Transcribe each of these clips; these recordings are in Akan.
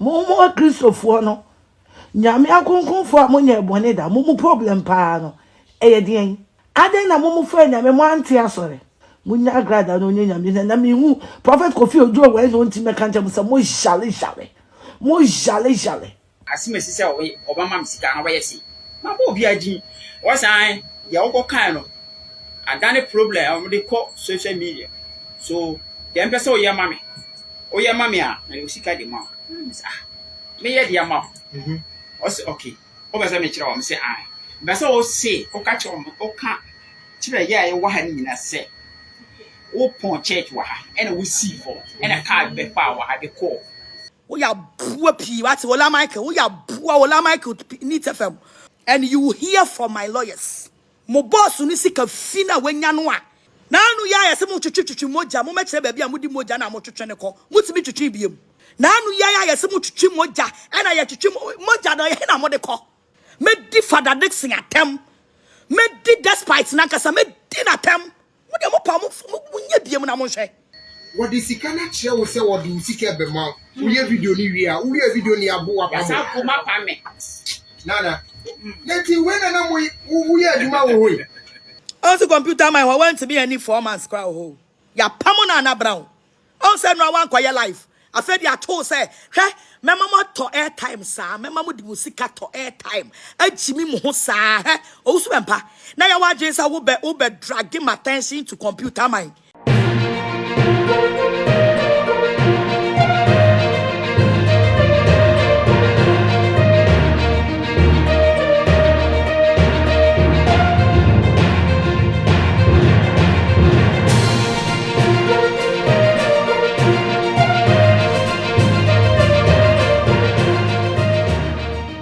Momo Christopher no. Nyame akonkonfo amonye bone da momo problem pa no. Eye den. Aden na momo fa nyame mo ante asore. Munya Agradaa no nyame na me hu prophet Kofi Ojo we no nti meka ntem se mo jale. Mo jale. Asem esi se Obama msika na wayesi. Ma bo bi agi. Wasan ya wo kan no. Adane problem they call social media. So the empesa o ye mame. O ye mame a na yo sika de ma. Me ye de ma. O say okay. O be say me kire o me say ai. Be say o say o ka kire o ka kire ye aye wa ha ni na say. O pon church wa ha and we see for and a card be pa wa ha de call. We are poor P. What's Ola Michael? We are poor Ola Michael needs FM. And you will hear from my lawyers. Mo boss unisika fina wenyanwa. Na anu ya ya se mo twetwe moja mo mekyere ba bia modi moja na mo twetwe ne ko. Mutimi twetwe biem. Na anu ya se mo twetwe moja na ya twetwe moja do ye na mo de ko. Me di Father Dixon atem. Me di despite na kasa me di na tem. Mo de mo pa mo nya biem na mo hwe. What is sikana che wo se wo di sika be ma. Uye video ni wi a, uye video ni abo wa pa. Ya sa ko ma pa me. Nana. Leti when na mo uye aduma wo we. Also computer my want to be any 4 months crowd ho. Ya pamona na brown. On say no one kwaya life. I fed ya told say, "He, me mama to airtime sa, me mama di musika to airtime. Ajimi mo ho sa, he. Osu empa. Na ya wa jinsa wo be drag my attention to computer mine."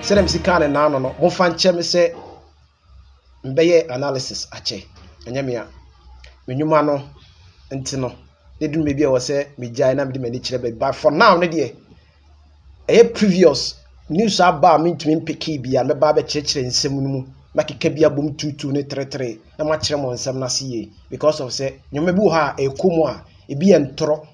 Sedem sikane Naana no mo fan cheme se mbeye analysis ache enyamia menwuma no enti no nedum be bia wo se mejai na me de mani kire be but for now ne de previous news aba me ntumi mpeki bia me ba be kire nsem no mu makeka bia bom 22 ne 33 na ma kire mo nsem na se because of se nyoma bi ha ekomu a ebi entro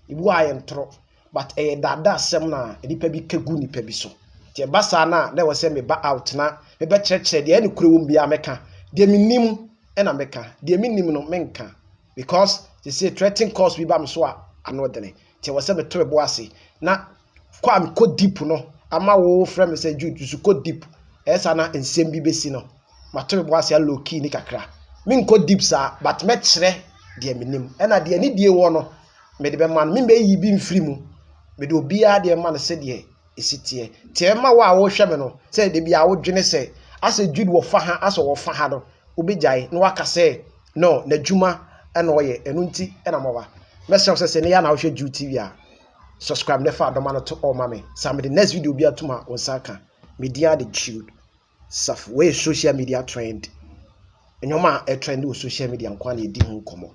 ibu a entro but dada sem na nipa bi kegu nipa bi so tie basa na na wose me ba out na me be kire de ani kuro wom bia meka de minim na meka de minim no menka because they say threatening cause we ba me so a anodene tie wose me to ebo ase na kwa me ko deep no ama wo frame me say Jude su ko deep esa na ensem bi besi no ma to ebo ase low key ni kakra me nko deep sa but me kire de minim na de ani die wo no me de be man me be yi bi mfiri mu me de obi a de man se de esitie tie ma wa wo hwe me no se de bia wo dwene se ase Jude wo fa ha ase wo fa ha no obejai no waka se no na dwuma na oye enu nti na mowa message se ne ya na wo hwe WoTw3 a subscribe ne fa adoma no to all mame some the next video bia tuma wonsaka media the Jude saf we social media trend enyoma e trend wo social media nkwa na edi hu komo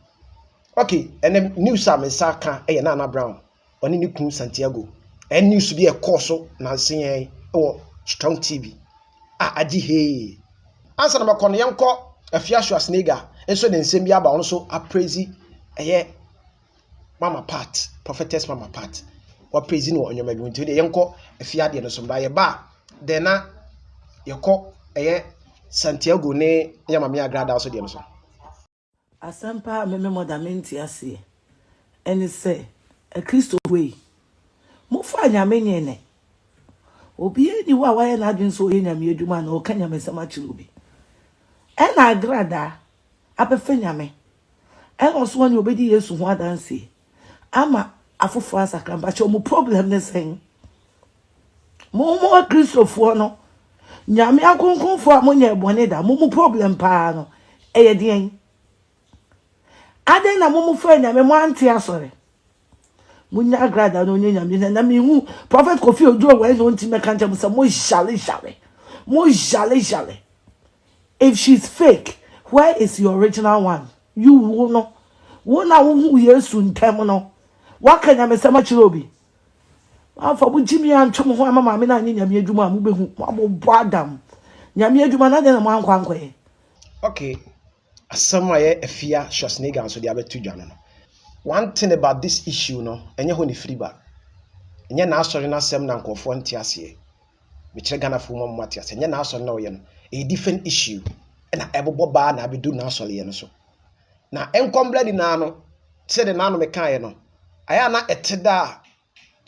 okay and news am saka e Naana Brown oni ni kun Sandiago and news be a course na sen or strong TV aji he answer na makono yanko afiasho asnega enso ne nsem bi aba ono so appraise mama part prophetess mama part wa praise no onyoma bi nti de yanko afiade no so ba ye ba de na yeko Sandiago ne yama me Agradaa so de no so Asempa me modamenti ase eni se a Christo way mo fa nyame nyene obi eni wa wa na adwen so ye nyame adwuma na o ka nyame sama chiri obi ena Agradaa abefe nyame ena so woni obedi Yesu ho adanse ama afofo asakamba che mo problem ne sen mo Christopher no nyame akonkonfo amonye bone da mo problem pa no eye den aden na mo fa nyame mo ante asore munya Agradaa no nyame na me hu prophet Kofi Ojo we no nti meka ntem se mo jale if she's fake where is your original one you will know wona wo Yesu ntem no waka nyame se ma chiro obi afa bu jimi antwom ho ama me na nyame adwuma mu behu abo adam nyame adwuma na de na mo ankwankwe okay asama ye afia Schwarzenegger so de abetu dwane no one thing about this issue no enye ho ni free ba enye na asori na asem na nkofo nti ase me kire Ghana fo mo mati ase enye na asori na oye no a different issue na ebobo ba na abedu na asori ye no so na enkomble di na no se de na no me kan ye no aya na eteda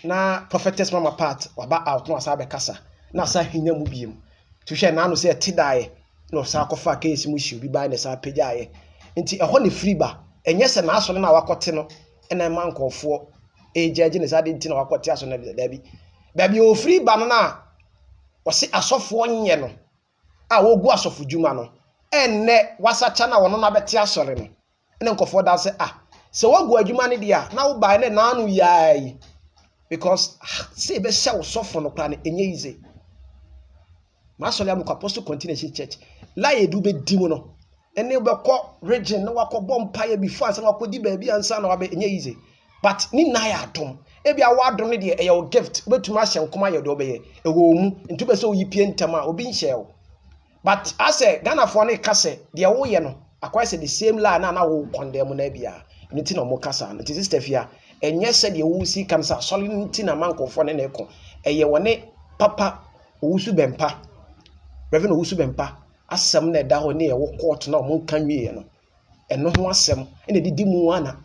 na prophetess mama part waba out no asa be kasa na asa hinya mu biem to hwe na no se eteda ye no sa kofa case mu issue bi ba na sa pagya ye nti eho ne free ba enye se na asori na wakote no na ma nkofo ejaji ne sa de nti na wakote aso na da bi o free ba no na wose asofo nye no a wogu asofo djuma no enne wasacha na wono na beti asore no ene nkofo da se se wogu adwuma ne dia na wo ba ne na anu yayi because se be sha wo sofo no kra ne enye ize ma sole am ko apostle continuation church la ye du be di mu no ene be ko region na wakọ empire before ansa wakọ di ba bi ansa na wabe enye ize but ni na ya adom ebi awadom ne de eyo gift betuma ahye nkoma ye de obeye ewo mu ntu be se oyi pie ntama obi nhye wo but ase Ghana for ne kase de wo ye no akwa se the same la na wo condemn na bia nti na mo kasa nti sister fia enye se de wo si kam sa sole nti na mankofo ne ko eye wone papa owusu bempa reverend owusu bempa asem na da ho ne ye wo court na mo kan wie no eno ho asem ene didi mu ana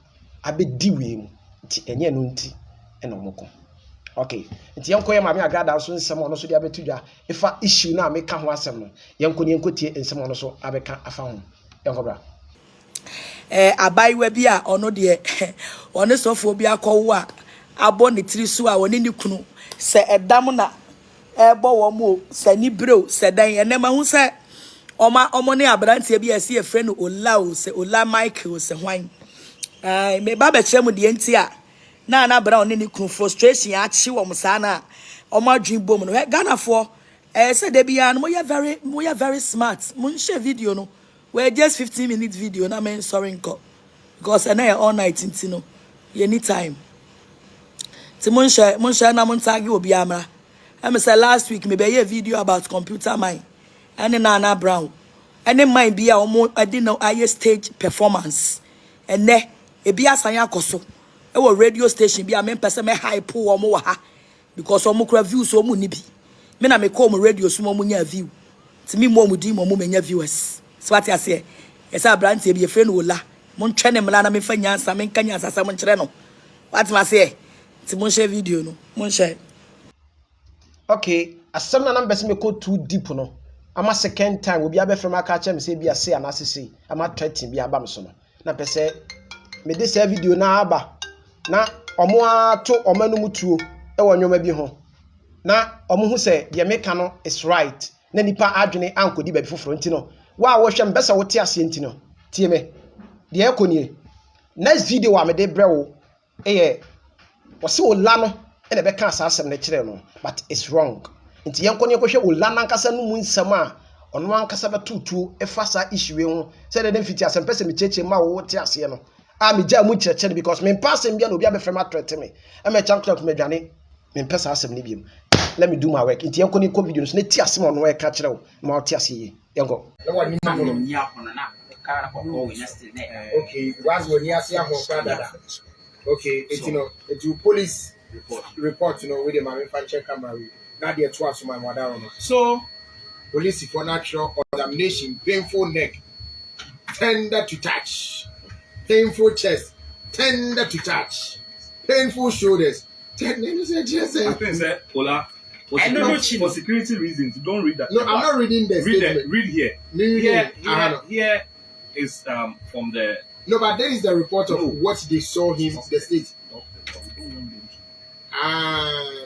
abedi we mu nti enye no nti eno mo ko okay nti yanko ye maame Agradaa so nsem ono so dia betudwa ifa issue na meka ho asem no yanko ne yankotie nsem ono so abeka afa ho yanko bra abaiwa bi a ono de ono sofo bi akọwo a abo ne tiri so a woni ni kunu se edam na ebo wo mo se ni bro se dan ene ma hu se omo ne abrantie bi ase e friend Ola o se Ola Michael se hwan me ba be kire mu de enti a na bra oni ni kunu frustration a chi wo msa na omo adwin bom no Ghana for se de bia no mo ya very smart mo share video no we just 15-minute video na me sorry nko because na all night ntino anytime ti mo share na mo tag obi amra I say last week me be a video about computer mine and Naana Brown and mine be I didn't know I stage performance and ne e bi asanya koso e wo radio station bi a me pese me hype wo mo ha because omo kra views omo ni bi me na me call mo radio so mo nya view ti me mo di mo nya viewers so what you say esa brand e bi e friend Ola mo ntwe ne mla na me fa nyansa me nka nyansa sa mo nkere no what ma say ti mo share video no mo share okay asem na number me go too deep no ama second time obi abefrem aka cha me say bi ase anasese ama 30 bi aba me so no na pese me de say video na aba na omo ato omanu mutuo e wo nwoma bi ho na omo hu say de meka no is right na nipa adwene ankodi ba bi foforo nti no wa wo hwem besa wo te ase nti no tie me de ekonie next video wa me de brewo eye wo se Ola no ene be kan asasem na kire no but it's wrong nti yanko ne kohwe Ola nankasa no mu nsam a ono ankasa betutuo efasa issue ho se de mfiti asem pese me cheche ma wo te ase no a me ja mu cheche because me pass bia no obi abefrem atrete me e me chan clock me dwane me pesa asem ne biem let me do my work nti yanko ne ko video no ne ti ase no e ka kire wo ma wo te ase yi yanko okay was when you see a brother okay it's you know it's you police report you know with the manufacturer camera now they twice my mother So police for natural condemnation, painful neck tender to touch, painful chest tender to touch, painful shoulders tender I think that Ola for security reasons don't read that. No, I'm not reading the statement. Read here. Here is from the no, but there is the report of what they saw him the state.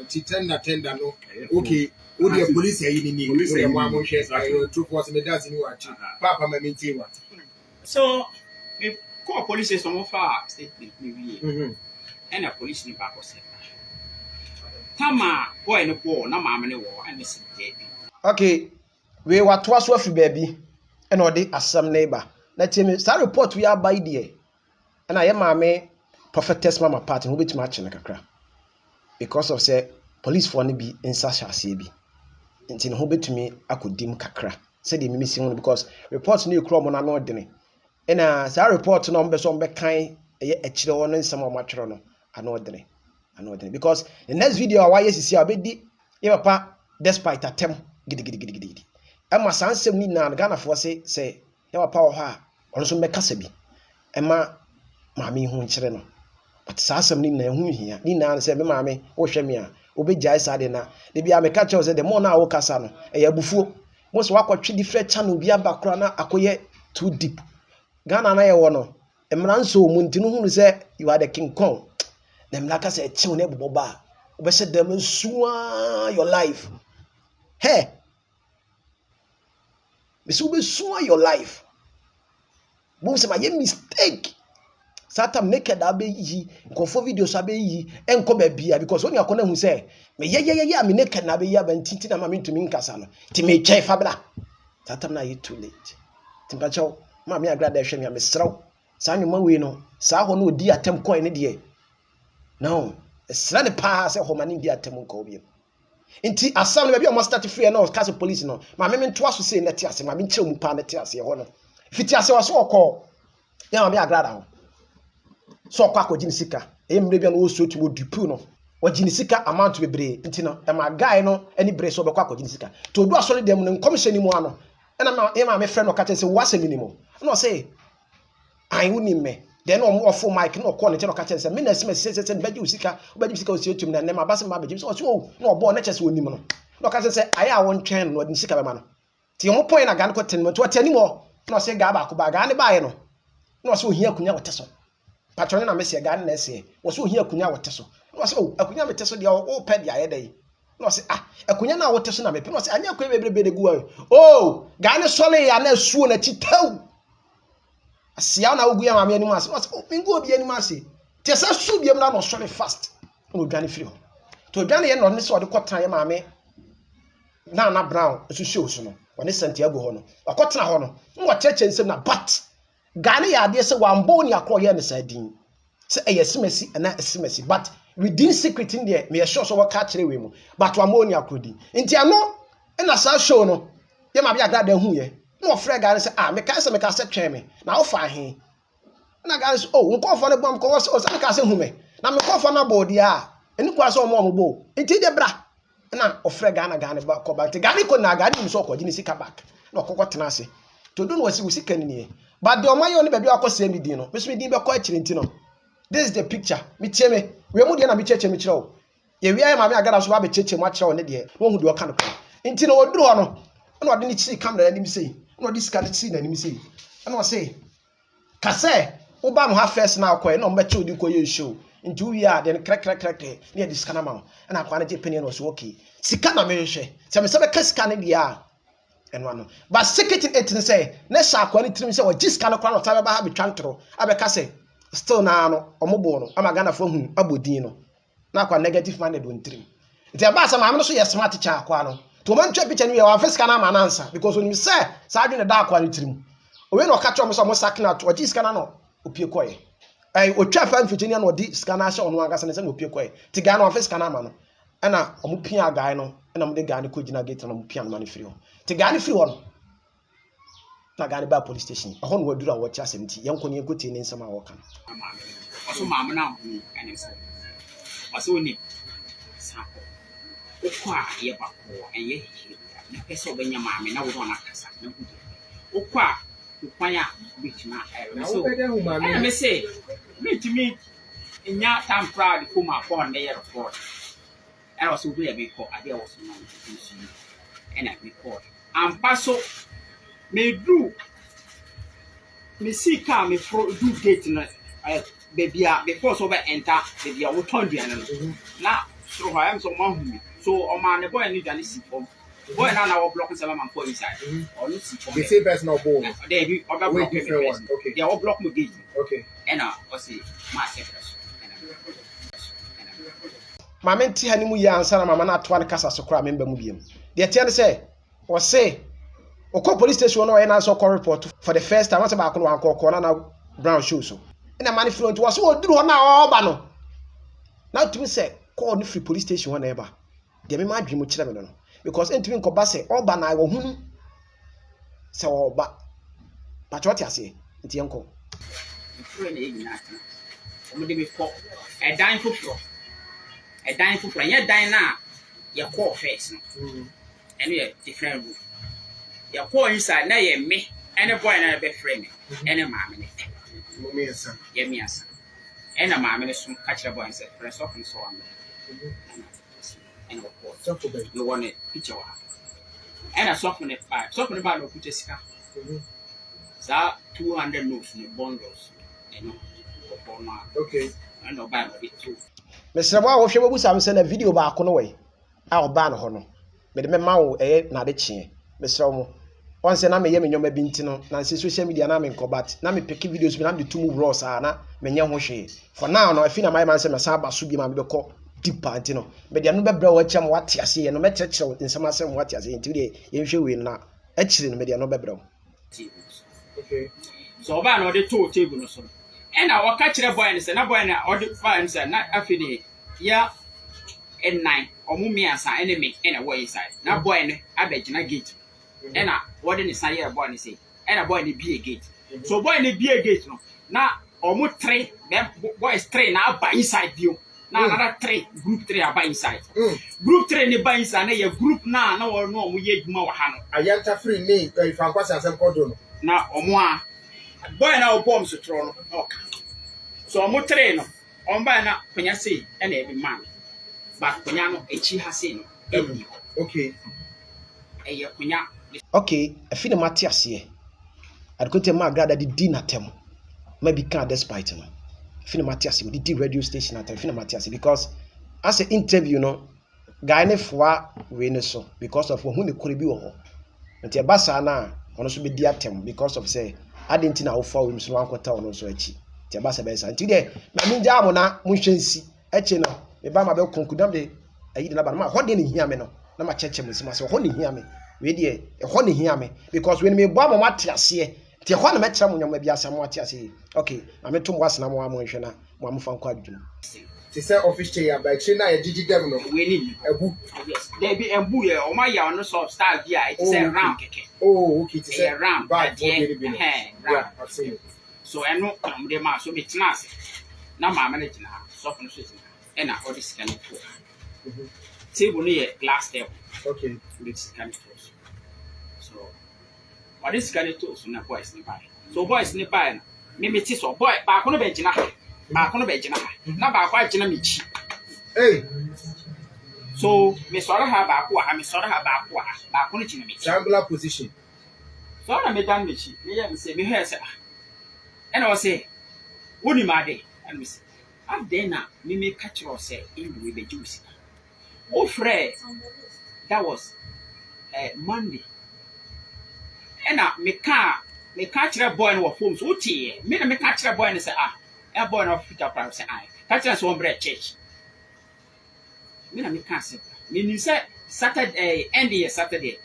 Tender no. Okay. What the police say in the police say one shares two force me does in what Papa me maintain what. So if call police is some of our statement maybe and a police in back was Tama boy no poor na mama ne wo and this okay we what was afi baby and odi asam neighbor na temi sa report we are by there and I am mama prophetess mama part who bit match na kakra because of say police for ne bi insa shase bi nti ne ho betumi akodim kakra say the mimi sin because report no ekro mo na no odene na sa report no mbe so mbe kan eye akire wono nsam o matwero no ana odene I know what because the next video why yes see abedi ye papa despite atem gidi ema sansem ni na Ghana for say ye papa wo ha ono so mekasa bi ema maame hu nkyere no but sansem ni na hu hia ni na say me maame wo hwe me a obegya isa de na de bia meka che say the more na wo kasa no e abufuo mo so wakotwe different channel bia bakora na akoye too deep Ghana na ye wo no emra nso mu ntinu hu say you are the king kong dem like say chill na bobo ba obese dem suwa your life hey be so be suwa your life bo se ma ye mistake satam naked abe yi nkofo videos abe yi enko ba bia because when you akona hu say me ye me naked na abe yi aba ntinti na ma me ntumi nkasa no ti me chai fabra satam na you too late timpa chaw ma me Agradaa hwe me mesraw sa nwuma we no sa ho no odi atem coin ne de no esra ne pa se ho mani di atem nko obi nti asam no be o start free no case police no ma me nto aso say net ase ma me nche mu pa net ase ho no fiti ase waso okọ ya ma me Agradaa ho so okọ akọ ginisika e mre bia no wo so tumo dupu no o ginisika amount bebre nti no e ma guy no ani bre so be akọ ginisika to do aso dem no commission ni mu ano e na me friend no ka say wase minimum no say I wouldn't me. Then no more for Mike no corner tell catch say me na say beji usika osi otum na nem abase ma beji so no bo na chese onim no no catch say aya won twen no di sika be ma no ti mo point na gan ko ten mo to tani mo no say ga ba ko ba ga ne ba ye no say ohia akunya wote so patron na me say ga na say wo say ohia akunya wote so no say akunya me te so dia o pe dia ye dai no say akunya na wote so na me pe no say anya akwa bebrebe de gu ga ne sole ya na suo na chitau asia na ogu ya maame ani ase no mingo obi ani ase te sa su biem na no sole fast no dwane free ho to dwane ye no ne se ode kotan ye maame Naana Brown so show so no one Sandiago ho no akotena ho no no cheche nsem na but Ghana ya de se wambo ni akoye ne sadin se eyesimesi na esimesi but within secret in there me sure so waka kire we mu but wambo ni akodi nti ano na sa show no ye ma bia Agradaa hu ye no frɛ Ghana se me ka se twɛn me na wo fa he na Ghana se nkɔfo ne bom ko so me ka se hu me na me nkɔfo na bodi a eni kwa so mo bo nti de bra na ofre Ghana ba ko ba te Ghana ko na Ghana mi so ko gini sika back na okoko tena ase to do no wasi sika ni ne but the omayo ne ba bi akose mi din no me so mi din be ko akire nti no this is the picture mi tie me we mu de na mi cheche mi kire o ye wi ayi ma me Agradaa so ba be cheche mu akire o ne de wo hu de o ka no nti no oduru ho no na ode ni chi camera ni mi sei na ode sika ni chi na ni mi sei na o sei kase wo ba no ha first na akoy na o me che odi ko ye show nti wi a de crack ne de sika na ma na akwa na je penny no so okay sika na me hwe se me se be ka sika ne dia enwa no but secret it say na sha akwa ne tirim se o ji sika no kwa no ta be ba ha be twantro abeka se still na no omobo no ama Ghana fo hu abodin no na akwa negative minded won tirim nti aba sa ma no so ye smart cha akwa no to man twa picture no ye wa sika na ma na ansa because when you say sa adwene da akwa ne tirim owe no ka cho mo so mo sakna to o ji sika na no opie koye otwa fa mfitini na odi scanner sha ono anga se no pie koy ti ga na office scanner ma no na omo pia guy no na mo de ga ne ko gina gate na mo pia no ma ne free ho ti ga ne free ho no na ga ne ba police station ho no wadura wo cha asem ti yenko ne ko ti ne nsama wo kan aso maama na hu ene so aso ni sa ko a ye ba ko enye na pese obenya maame na wo do na kasa na ku okwa kwanya bitima so me say me to me nya time proud ko ma phone na ye report and also we be call ade was no and I record and paso me do me see car me do gate na baby before so be enter baby wo ton duane no na so I am so man so o man ne boy ni duane si form boy na wo block seven man for inside or no see form the same person no boy there be other block different one okay they all block me gate okay and I say my secretary mama nti hanimu ya ansa na mama na atwa ne kasa so kra memba mu biem de tie ne say o say o call police station no na so call report for the first time once ba ko no ankọ na Brown show so na man front was so oduru ho na oba no na tumi say call ni free police station na eba de me ma adwe mu kire me no because entimi nkoba say oba na wo hunu say oba but what you say nti enko free na yin na mo de be ko e dan foforo a dine for friend, yet dine now. Your core face, and you're different room. Your core inside now, you're me, and a boy and a bed frame, and a mamma. Yeah, me, son. And a mamma soon catch a boy and say, press off and so on. And of course, you want a picture. And I soften it by soften about no put a scar. So 200 notes in the bundles. Okay. I know by it too. Mr. Wow, if you will send a video back on the way. I'll ban honor. But the mamma, not a chin. Mr. Omo. Once an army yam in your bintino, Nancy social media name combat. Now me picking videos when I'm the 2 rows, Anna, Menya Hoshe. For now, no, I feel my man said, Masaba Subi, my call deep partino. But the number bro, what you see, and no matter in some assem what you see today, you should win now. Actually, media no bebro. Okay. So, about all the 2 tables. And I will catch a boy and say, no boy, or the fans are not affiliate. Yeah. And 9 or Mumias are enemy in a way side. Now, boy, I bet you not gate. And I what in the side of boy say, and a boy in the beer gate. So, boy in the beer gate. Now, almost 3, them boys 3 now by inside view. Now, another 3, group 3 are by inside. Group 3 in the by inside, a group now, no, we yet more. I enter free name if I was as a cordon. Now, or more. Boy now bombs to throw. Okay. So, I'm train on by now when you say, and every man. But when you know, a chi has seen. Okay. Okay, I feel Matthias here. I'd go to my Agradaa the dinner term. Maybe can't despite him. I feel Matthias with the radio station at I feel Matthias because as an interview, no, guy never win so because of who the could be or and the Bassana also be the term because of say I didn't know how far him so 1 quarter on so echi. The Bassa Bessa and today, my Minjamona, Mushensi, Echino, the Bama Bell concluded the I didn't know what didn't hear me no. No my church must honey hear me. We dear, a honey hear me because when me bomb Matthias here, the one met someone maybe as some Matthias. Okay, I'm a 2 was no more motion, one from Quadrum. She said officially by China, a Gigi Governor. We need a book. Yes, there be a boo or my yarn no sort of style here. It's a round kick. Oh, okay, it's a round, but yeah, I've seen it. So I know the mass will be tenacity. Now my manager soften sitting and I already scan it for table near glass table. Okay, this kind of toast. So what is kind of toast when a boy is nearby? So boys nearby, maybe it is or boy, back on a bed, back on a bed, not back quite Jinamichi. Hey, so Miss Sora have back, Miss Sora have back on a Jinamichi. Triangular position. So I made done Michi, me say, me hair, sir. And I say, what do my day? And Miss, I've done now, me may catch or say, in with the juice. Oh, Fred, that was Monday. And now, me catch a boy and what forms, what ye? Me catch a boy and say, a boy of fit up, I say, I catch us one bread church. Me can't say, me say Saturday, end year Saturday.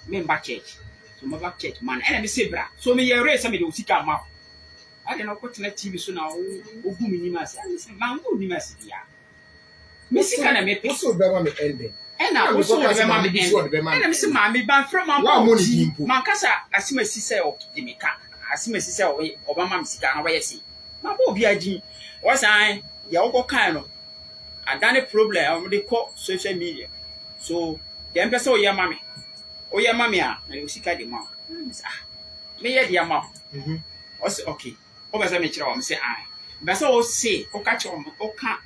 Me back church, so my back church man, and I say, bra, so me erase some of the sick out. I don't know what TV so now, who minimas, and say, man, who minimas, yeah. Missy can I make also the one ending. And I also have a mammy, and I'm some mammy, but from my money, Mancasa, as soon as he said, Dimika, as soon as he said, Obama, Sican, where I see. My boy, BIG was I, the Oko Kano. I done a problem, they call social media. So, the Empress, oh, your mammy, and you see, the mom. Me, dear mom. Also, okay. Over the mature, I'm say, I. But so say, oh, catch on, oh, can't.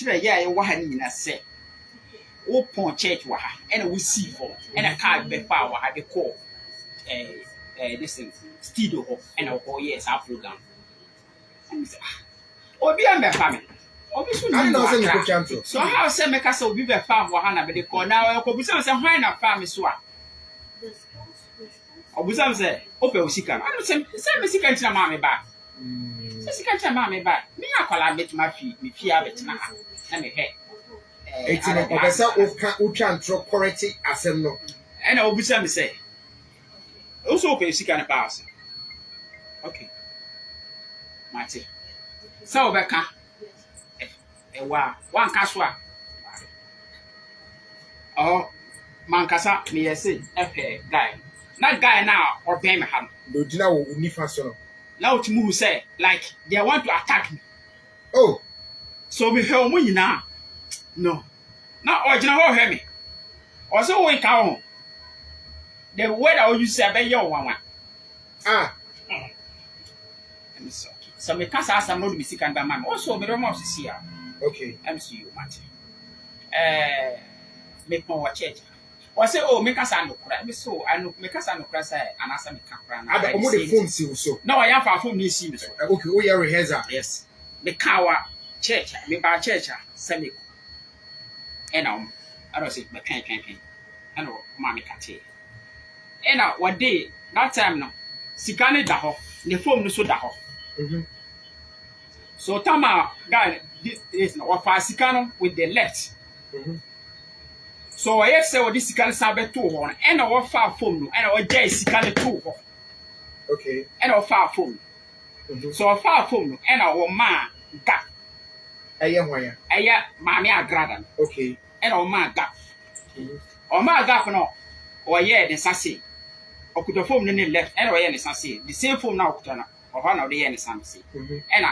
Yeah, you want to say, open church, and we see for, and a card be power at the core. This is studio, and I'll call yes, our program. Oh, be a family. So, how say, make us be a farm, Wahana, but the call now, I'll be some wine of farm is what. Or we say, open Sikan. I don't say, Sikan to mammy back. Sikan to mammy back. Me, I call I bet my feet, me fear it now. And me head. It's in a professor who can throw correct Asem no. And I'll be some say. Also, open Sikan pass. Okay. Marty. So, Becca. Wow, one caswa. Oh, Mancasa, me, I say, okay, guy. That guy now, or Birmingham. No, do you know who now to move say, like, they want to attack me. Oh, so we hear me now. No. Now, original hear me. Also, we count. The word I will use say your one. Ah. So me can't ask some no be sick and man. Also, me don't want to see her. Okay. MCU Martin. Make more church. Was say, oh, make us no cry. Me so I know make us no cry say and answer me can cry. I don't the phone see so. No, I have a phone ni see me so. Okay, we are rehearsal. Yes. Me kawa church, me ba church say me. And I don't say me can. And mommy kate. And one day that time no sikane da ho, ne phone no so da ho. So tama guy this is no offer sikano with the left. So I say what this sikane sabe to ho and offer phone no and I jay sikane to ho. Okay. And offer phone. So offer phone and I ma ga. Aya hwan? Aya mami Agradaa. Okay. And o ma ga. O ma ga no o ye the sase. O kuto phone no left and o ye the sase. The same phone now kuto na. O ha na o ye the sase. And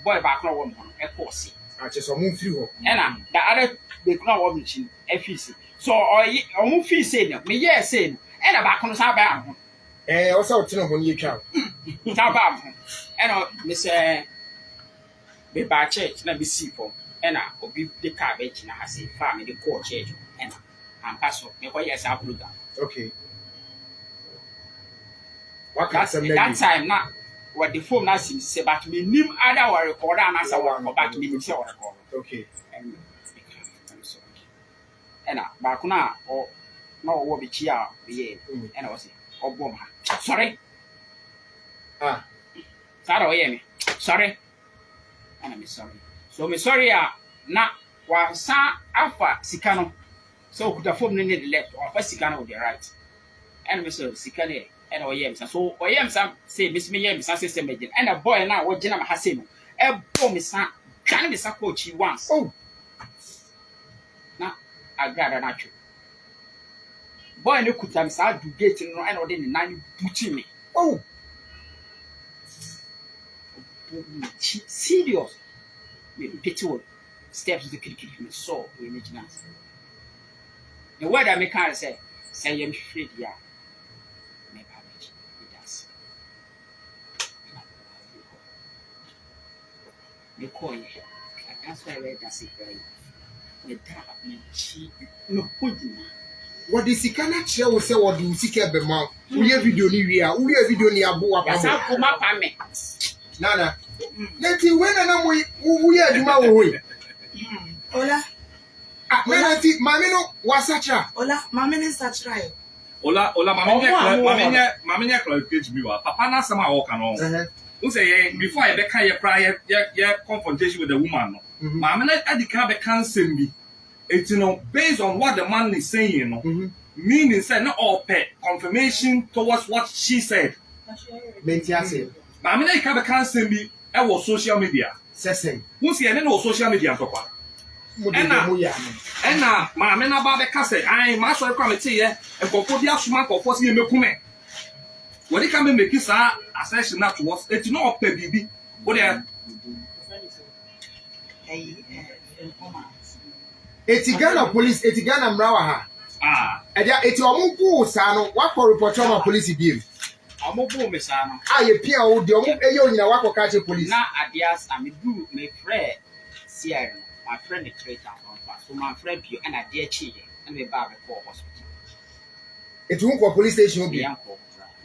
boy back no wo mo e ko si. A che so mo firi ho. And the other they no wo mi chin e fi si. So o mo fi say no. Me ye say no. And back no sa ba ho. Osaa o tino ho ni twa. Sa ba ho. And me say be ba church na be see for. And obi the car be china ha say fa me the call church. And am pass me ko yes Agradaa. Okay. What can that time na what the phone na sim say but me nim other wa record and answer wa but me nim say wa record. Okay. And I'm sorry. And ba ko na o na wo be chia be and I say obom ha. Sorry. Ah. Sorry o ye me. Sorry. And I'm sorry. So me sorry na wa sa afa sika no. So could the phone need the left or first sika no with the right. And me so sika ne and o ye me so o ye me say miss me ye me say system agent and a boy na wo gina ma ha say no. E bo me sa kan me sa coach once. Oh. Na Agradaa na twa. Boy no kuta me sa do gate no and o de ne nan buti me. Oh. Serious. Me pity what steps the kid me so we imagine us. The word I make her say I'm afraid ya. Me package it does. Me call you. That's why I read that secret. Me that me chi no podi. What the sikana che wo say what the sika be ma. We video ni wi a, we video ni abo apa. Yes, I come up and me. Nana. Leti when na we aduma wo we. Ola. Nana ti mami no wasacha. Ola, mami ni sachra. Ola, mami nya clarification bi wa. Papa na sama wo kan no. Who say before I be kan your prior your confrontation with the woman no. Mami na adika be kan sem bi. It's based on what the man is saying, you know. Meaning say not all pay confirmation towards what she said. Mentiase. I mean, I can't send me social media. Sesen. Who's here? No social media. And now, my men about the castle. I must come here and for the assumption of forcing me come. When they come and make this accession not to us, it's not pay baby. What are Ghana police, Ghana mrawa ha. Eti omupu sa no, wako report on police bi. Omobo me sa no. Ye pia o de omu eye onyina wako catch police. Na adias am do me friend CR. My friend the traitor on so my friend pio and adie chi and me ba be call hospital. Eti won ko police station bi.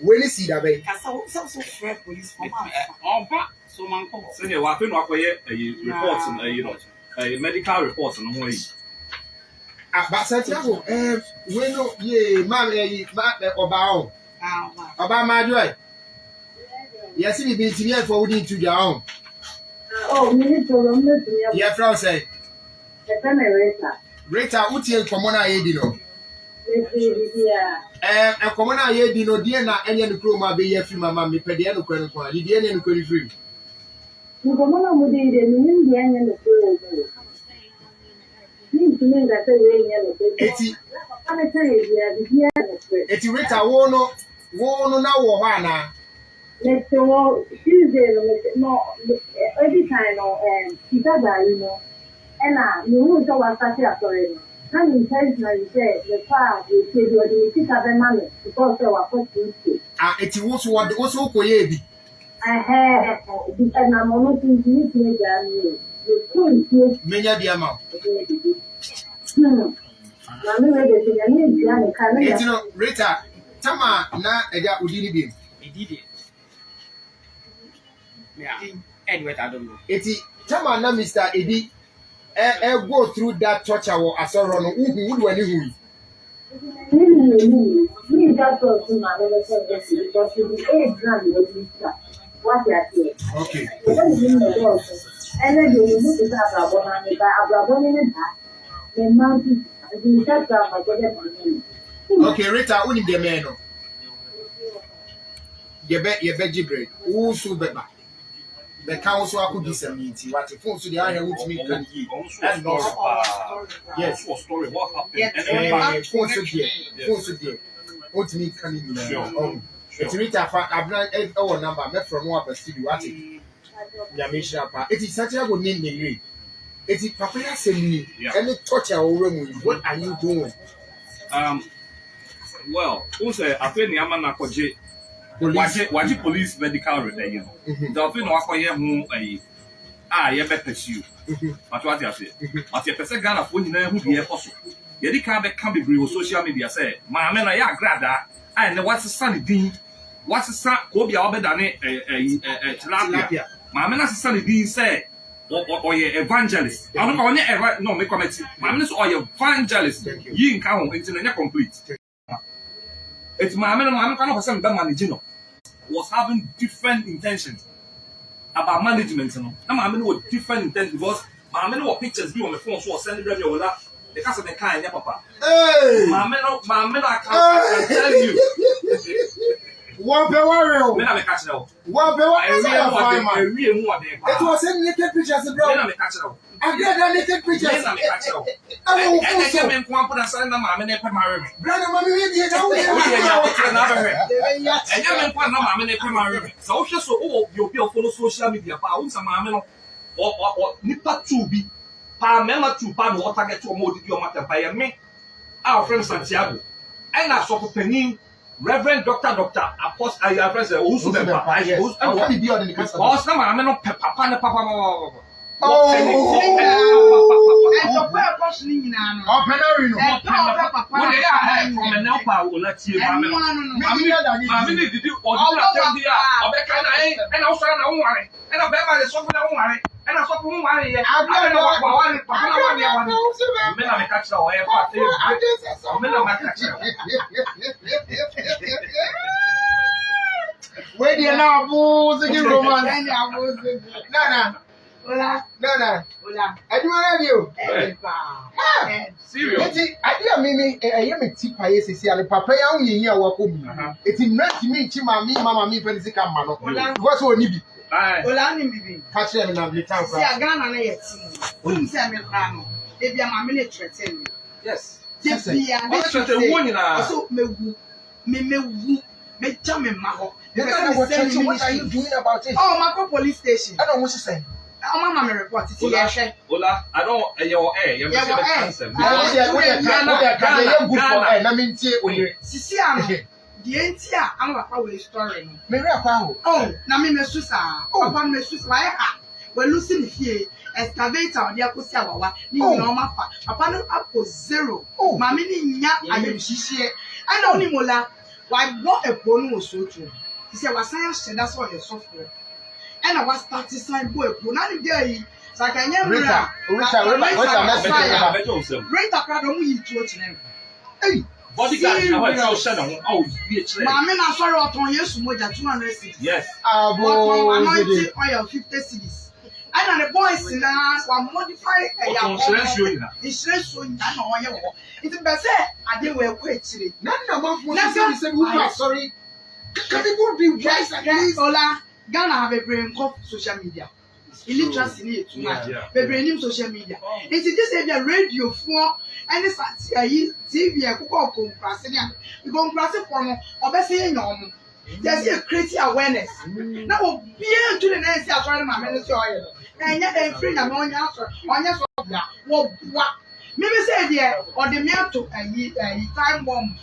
We ni see da be. Kasa so friend police for man. Oba so man ko. so ne wa fe no akoye reports you know. Medical reports no ho yi. But Sandiago, we know ye ma'am Oba on. Oba ma joy. Yes, we be here for we to your own. Oh, we need to remember to me. Yeah, Frau say. Rita, uti en komona ye di no. En komona ye di no die na enye no kro ma be ye free mama me pede e no kwenu kwa. Di die ne no kwenu free. Ni komona mo di de ni die enye no kro. Eti Rita wono na wo ha na. Tuesday no every time no Chicago no And you know what I sorry. Now you intentionally say the far you say you sit at the money because they were put to you. It was what also Koyebi. I had because I'm almost in the you Many of the amount. It's no Rita. Tama na eja udini bi. He did it. Yeah. Anyway, I don't know. Eti Tama na Mr. Ebi go through that torture or asoro no who do any who. Me just to my because you be age grand what you are saying. Okay. And then you look at Abrabon the mountain the chapter of my Okay, Rita, only the man. You bet bread. Who so beba? The council could be some meeting. What if also the area which me can eat? That's not yes, for story. What happened? And also dear. What me can eat? It's Rita, I've not our number, met from one but still what it. Yamisha, it is such a good name. It is Papa Semi, any torture or room. What are you doing? Well, who say I think Yamana Koje Waji police medical review. The thing was for you you better pursue. But what you say? But your person Ghana phone you know who be also. You can't be real social media say, my man, I Agradaa, and what's the sunny dean? What's the sun? Kobe Albert tilapia. My man, that's the sunny dean say. Or your evangelist. I'm not only ever no make comment. My minister or your evangelist. You in count it's not complete. It's my man kind of person that managing was having different intentions about management. Now my man was different intentions because my man was pictures be on the phone so sending them your lap. The cast of the car and your papa. Hey, my man I can tell you. One pewario. When I catch now. One pewario. It was in naked pictures, bro. When I catch now. I get naked pictures. When I catch now. I came in one put a sign on my man and my room. Brother, mommy, we get away. And you mean one of my men and my room. So just so you'll be follow social media. Pounds and my man or Nipa 2B. Pamela 2 pound water get to a more your matter by me. Our friend Sandiago. And I saw Penny. Reverend Doctor Apostle I present also the papa who's only be on the case. Oh, some I'm not papa oh, and the prayer person in Naana. Oh, Penarino. When they are from an alpha will let you. I mean, did you or and also I don't worry. And I bet my son don't worry. And I saw whom I don't know what I catch the way. Where do you now booze again, Roman? Nana. I do have you. Serious. I do mean, I am a tip. I see a papa young year. It's in not me, Mamma, me, Pensica Mano. What's what you be? Catch them in the town. See, I got an AT. Wouldn't say me, maybe I'm a minute threatening. Yes. Yes, so me jam in my home. What are you doing about it? Oh, my police station. I don't want to say. I'm not report. Ola, I don't your air. You're cancer. The entire I'm a power story. Oh, Namina Susa, upon me Susa. We're losing here. Excavator on the Akosawa, Nima, upon up to 0. Mammy, I am Shishi. I don't know Mola. Why what a bone was so true. He said, was I that's what your software. And I was starting to sign boy, Punani Day. So I can never Rita Pradom, you to them. Hey, bodyguard, I was shadow. Oh, be a train. Mamma, I saw upon you so much at 260. Yes, I want oil 50 cities. And the boys in us were modified. It's less so in it's the best. I didn't wear quite silly. None of them sorry. Can people be wise against Ola? Ghana have a brain of social media. Illiteracy need too much. The brain in social media. It is just a radio for and it's TV. I could go compressing. You go compressing for no, or best say no. There's a crazy awareness. Now, be to the next year, my ministry. And yet, they free them on your Yeah. What? Maybe say there or the mail to a time bomb.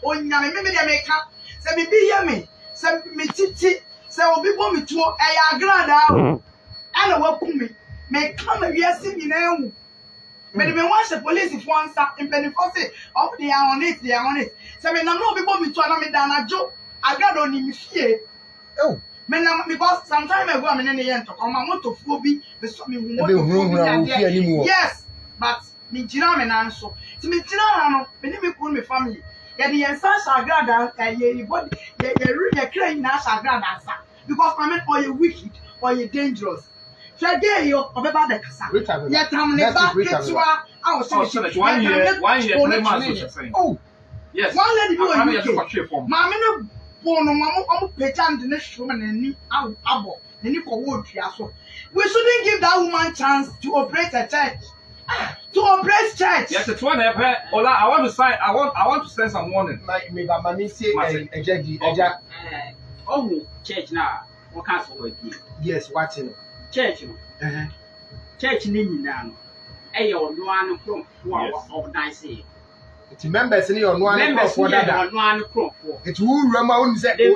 Oh, maybe they make up. Say me be me. Say me titi. Say will be bomb to a Agradaa. And a work me. May come and be a singing now. But if you watch the police, if one start in Pentecost, oh, they are on it, they are on it. So when I'm not people me to another than a joke, I got on him fear. Oh, because sometime ago I'm in the end to come. I want to phobia, but something who yes, but me Jina and answer. To me, Jina, me call me family. Yeah, the ancestors are glad that you body, you're crying now, Agradaa, because I mean, or you wicked or you dangerous. Shaggy, you about the Casa. Yet I'm never get you out. I was saying 1 year, 1 year, oh, yes, 1 lady doing Mamma, born on my patent in this woman and me out abo, and you call WoTw3. We shouldn't give that woman chance to operate a church. To operate church. Yes, it's one. Ola, I want to sign. I want to send some warning. Like me, but mommy say a jaggy. Oh, church now. What kind of work? Yes, watching. Church, church nini now. Ayo no one from organize it. It's members in your one for that one crop. It's who Ramon said, "They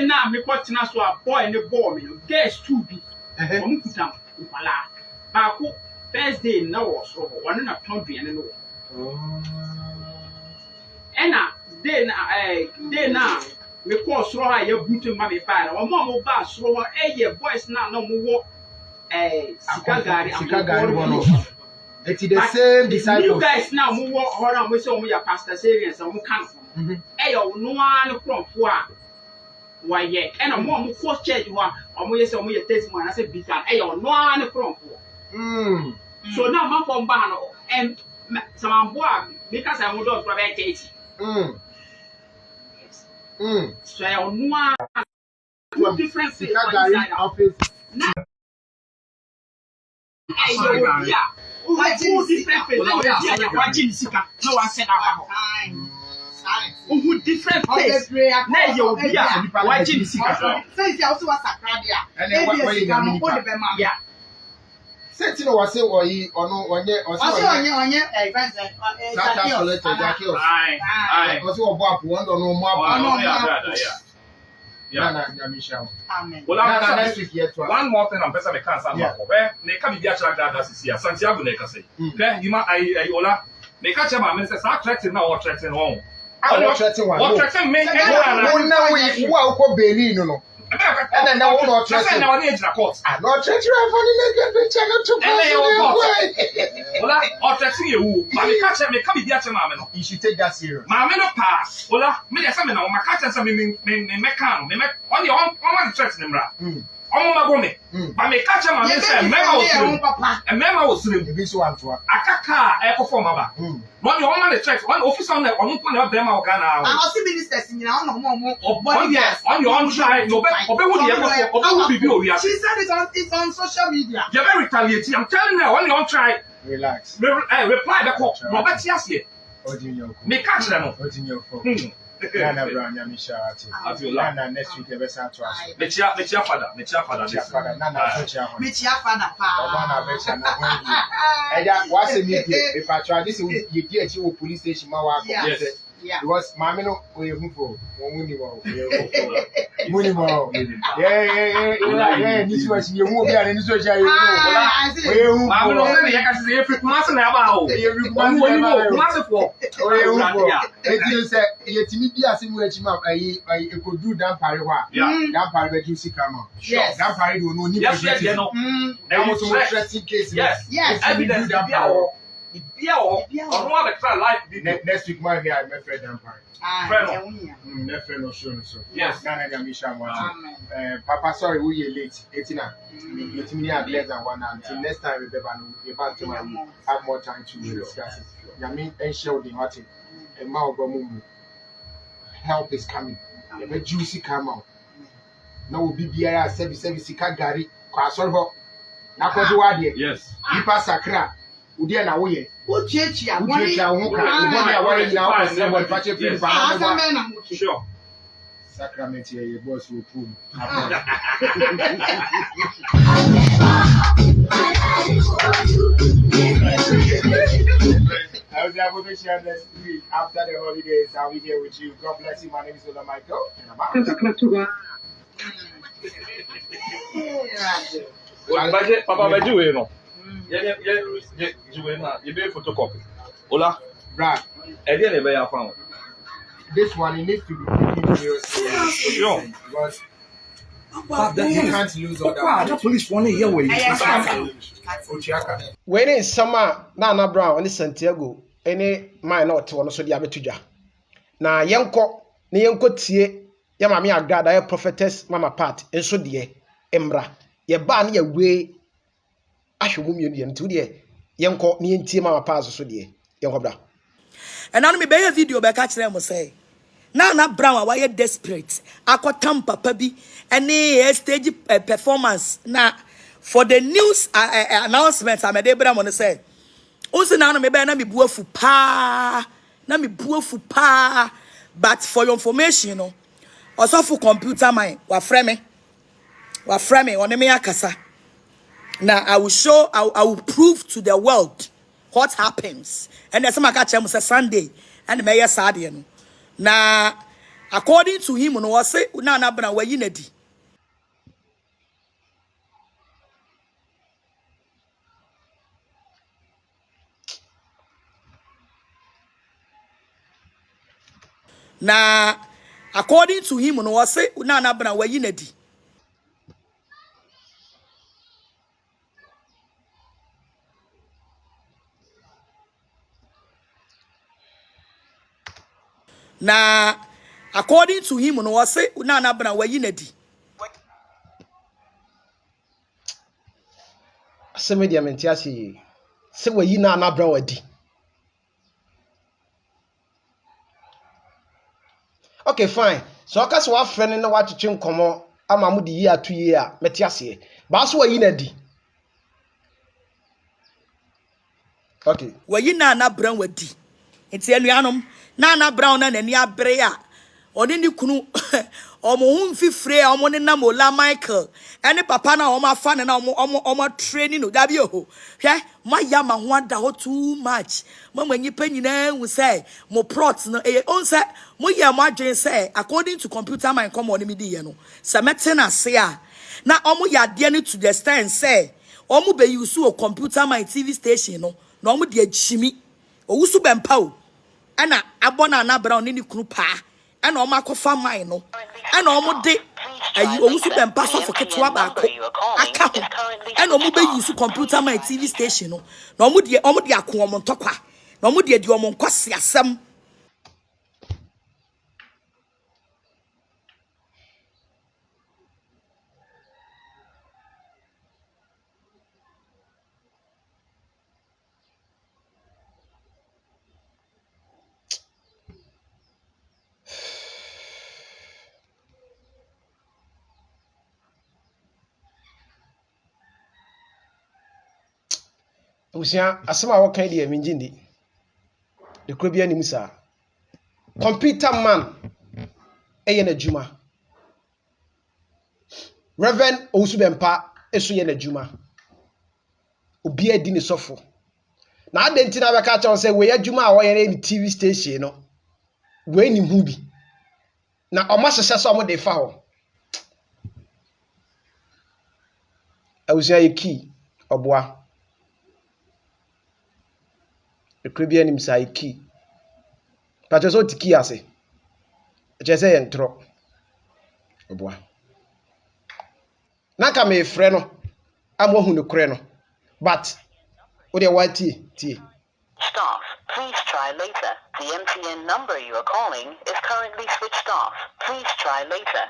now me put na so a boy in the ball me. There's 2 be. Omukutam upala. Baako Thursday na wo so one na tonbi ene no. Ena day na me call soro a ye butu ma me fa na. Omo mo ba soro eye boys na no mo wo Sikagari one. It's the same disciples. You guys now move around with some of your pastor serious and who can't. Hey, no one from four. Why, yet, and a more first church one, or more some of your testimony. I said, because hey, no one from four. So now, my phone banner and some boy because I would not private case. So I know one different office. Yeah. Why two different faces? Watching Sika. No one said about who different face. Now you be watching Sika. Say you also was Agradaa. And then what you can put the man. Yeah. Say you know what say or you or no on your on your events. Aye. Because you are one or no more. Yeah. Amen. Well, next week yet. One more thing I'm better because I'm not aware. They can be actually that as here. Sandiago they can say. Okay, you might I Ola. They catch my minister start threatening now or threatening home. What threatening me? No, we go Berlin, no. And then now not threatening our age court. I'm not threatening for the channel to Ola, or threatening you. But we catch me come be actually mamma. You should take that serious. Mamma no pass. Ola, me say me now my catch and some me on your own threatening bra. On my woman. But me catch my say member was slim. The biso Antoa. Akaka e perform aba. When you on the church, one officer on the on them Ghana. I see ministers in now no more. On your own side, no she said it's on social media. You're very retaliating. I'm telling you, on your own try. Relax. Reply the call. Robert Yasi. Me catch them. Nana Branya Mishati. Nana next week ever start to us. Mechia father. Mechia father. Nana Mechia. And what's the media? If I try this, you get you police station. Yes. Because Mammy no we move for yeah. This was you move here and this was you. Mammy no say you can see every month na about. It is say you timi bi asem we chima I could do that pare wa. That pare be juicy come. That pare do no need for that. There was some interesting case. Yes. Evidence that power. Next week, my guy, my friend, Empire. My friend, no sure. Yes, Papa, sorry, we are late. 18. Let me have less than 1 hour. Until next time, we have more time to discuss it. I mean, and show the hot and Mao help is coming. The juicy come out. No BBI service Gary. Yes. You pass Accra. Udia na woye WoTw3 now sure sacrament here your boss will pull I was able to share this week after the holidays. I'll be here with you. God bless you. My name is Ola Michael, and I'm out. Papa, by Jude, no. Yeah, Jude, you be photocopy. Ola, Right. I didn't ever found. This one, it needs to be taken seriously. Sure. Because you can't lose all that. The police want to hear what you when in summer Nana Brown and Sandiago any mine not one so the abetuja na yenko ne yenko tie ya mama Agradaa ya prophetess mama part enso de emra ye ba ne ye we ahwemu mienu ye nti de yenko ne yentie mama part so de yenko bra and now me be a video be catch them say Nana Brown why desperate akotam papa bi any stage performance na for the news announcement I made Abraham on say also now me be na me buafu pa but for your information you know also for computer mine wa frame me on me akasa now I will prove to the world what happens and there's some catch him say Sunday and me sad you know now according to him no was say Nana Brown wa yinadi na according to him no was say Nana Brown wa yinadi na according to him no was say Nana Brown wa yinadi aseme dia mentiasi se wayi Nana Brown wadi okay fine so aka so afrene na watwetwe nkomo ama mu de yi atoyi a metiase ba so wayi na di okay wayi Nana Brown wadi enti anuanom Nana Brown na nani abre a oni ni kunu omo hu mfifre omo ne na Ola Michael ene papa na omo afa ne na omo training no da bi ho hwe maya ma ho ada ho too much mama nyipa nyina hu say mo plot no on say mo ye mo adwen say according to computer mind come on me di ye no se mete na se a na omo ya de ne to the stand say omo be use o computer mind TV station no na omo de achimi owusu bempa o ana abona na Brown ni kunu pa ana omo akofa mine no ana omo de ayi owusu bempa so for ketwa ba ko aka ho ana omo be use computer my TV station no na omo de ako omo ntokwa na omo de omo nkwase asem usia asema wokan de minjindi de krobia ni musa computer man eye na juma Reverend Owusu Bempa eso ye na juma obi adi ni sofo na adenti na be ka cha say we adwuma a wo ye na TV station no we ni hu bi na o ma hyehyɛ so mo de fa ho awusia ye ki oboa ekrobia ni msa ye ki pa so tiki ase che say entro oboa na ka me frɛ no amohu no kure no but what do you tie Staff, please try later. The MTN number you are calling is currently switched off. Please try later.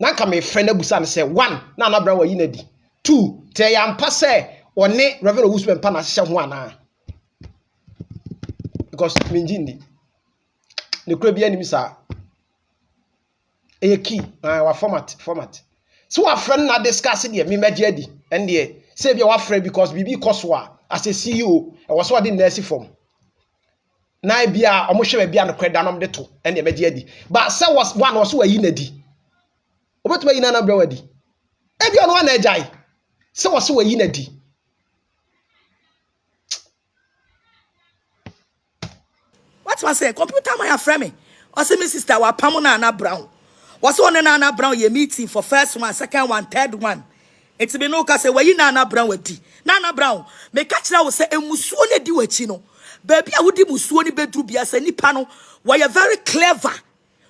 na ka me frɛ na busa no say 1 na Brown wa yi na di 2 te ya mpa sɛ one Reverend Owusu Bempa na hyehyɛ ho ana because minjindi ne kura bia nim sa key wa format so wa friend na discuss there me media adi and there say bia wa friend because bibi koswa as a CEO e was so dey nurse form na bia omo hwe bia no kweda nom de to and there media adi but say was one was wa yi na di obetuma yi Nana Brown adi Ebi ono na ejai. Se wo so wayi na di. What was say? Computer my friend me. I say, my sister, wa pamu Naana Brown. Was on Naana Brown ye meeting for first one, second one, third one. It's been no case where you Naana Brown with tea. Naana Brown, me catch now say a musuone di wechino. Baby, I would di musuoni bedru biasa ni pano. Why you very clever.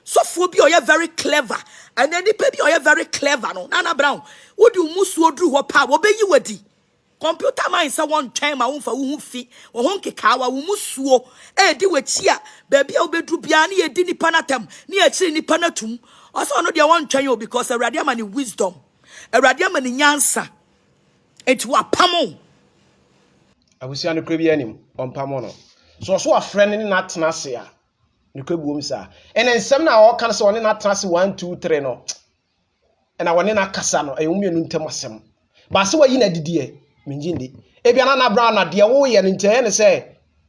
So phobia you very clever. And then the baby you very clever no. Naana Brown, would you musuo dru ho pa wo be you wedi. Computer mind say one time ma won fa wo fi wo hon kekawa wo musuo e di wechi a baby a obedru bia na ye di nipa natam na ye chiri nipa natum also no dia one twan yo because Awurade ama ni wisdom Awurade ama ni nyansa enti wa pamo abusia no kra bi anim ompamo no so a friend ni na tena se a ne kra buom sa ene nsem na o kan se one na tena se 1 2 3 no ena wone na kasa no eyumienu ntem asem ba se wayi na didie minjindi ebia na Brown na de wo ye no ntie ne se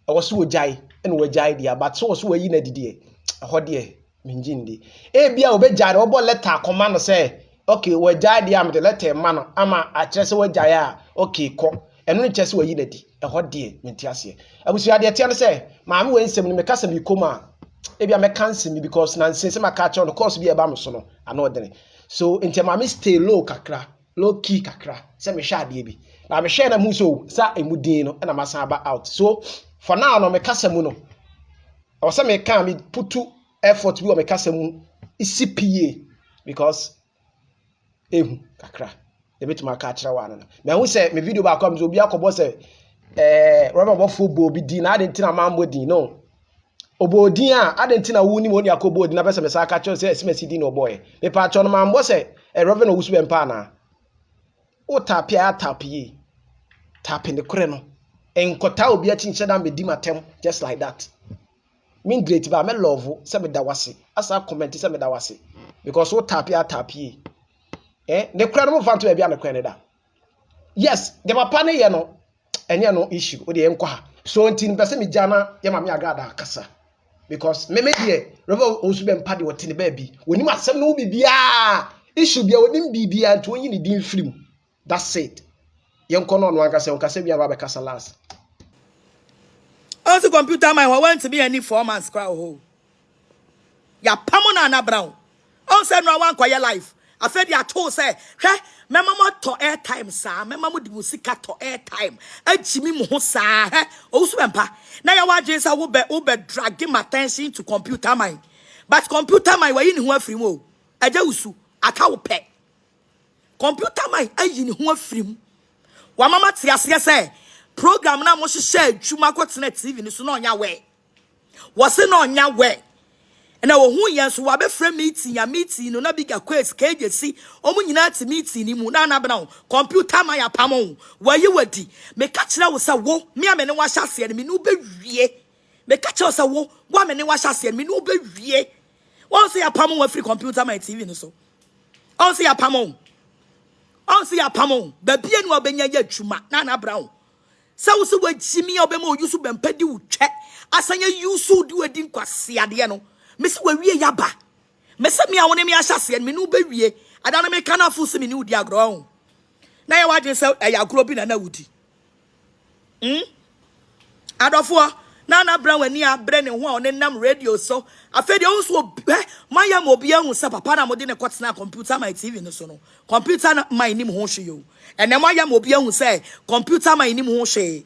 wo so wojai ene wojai dia but so wayi na didie ho de minjindi ebia obejare wo bo letter akoma no se okay wojai dia am de letter ma no ama a kire se wojai a okay ko eno nche se wayi na di ho de minti ase abusu ade tie no se maame we nsem no me kasa mi koma ebia me cancel me because na nse se maka cha no course bi e ba me so no ana odene so enti maame stay low kakra low key kakra se me hwa ade bi na me share na mu so sa emudin no na masa ba out so for now no me kasa mu no o se me kan me putu effort bi o me kasa mu CPA because ehu kakra e betuma ka kira wa no me hu se me video ba come so obi akobo se Robert Obofour bo bi din na adentina mambo din no obodin a adentina wu ni mo ni akobo din na pese me sa ka kira se SMS din no boy me pa cho no mambo se Robert no wusu be mpa na o tapia tapie tapping the kreno enkota obi a chinche da me di matem just like that mean great ba me love se me da wase asa comment se me da wase because what tapie the kreno mo fanto bia me kreno da yes the papa ne ye no enye no issue o de enko ha so ntin pese me jana ye ma me Agradaa kasa because me de revo osu be mpa de wote ne ba bi woni masem no bibia issue bia woni bibia nto onyi ne din film that's it Yankono no ankase onkase bia ba be kasa last. Also computer my want to be any 4 months crowd ho. Ya pamo Naana Brown. On say no wan kwaya life. I fed ya told say, "Hwe, me mama to airtime sa, me mama di musika to airtime. Ajimi mo ho sa, he. Osu bempa. Na ya wa jinsa wo be drag my attention to computer mind. But computer mind wa yin ho afiri mo. Aja usu, aka wo pe. Computer mind ayi ni ho afiri mo. Wa mama tiase say program na mo hye adwuma kwotena TV ni so na onya we wo se na onya we na wo hu yen so wa be frame meeting ya meeting no na big quest KJC omu nyina ti meeting ni mu na na bena computer man ya pamon wa yi wadi me ka kira wo se wo me amene wa hyase ne me no be wie me ka kira wo se wo amene wa hyase ne me no be wie won se ya pamon wa free computer man TV ni so on se ya pamon on se ya pamon ba bia no obenya ya adwuma Naana Brown sa wo se wa jimi obema oyusu bempadi wutwe asanya yusu di wadi nkwase ade no me se wa wie yaba me se me awone me ahyase me no be wie adana me kana fu se me ni udi agro na ya wadwen se ya agro bi na wudi adofo Naana Brown wani abre ne ho a one nam radio so afede o so maya mo bia hu se papa na mo de ne kwotena computer my TV no so no computer my nim ho hwe yo ene maya mo bia hu se computer my nim ho hwe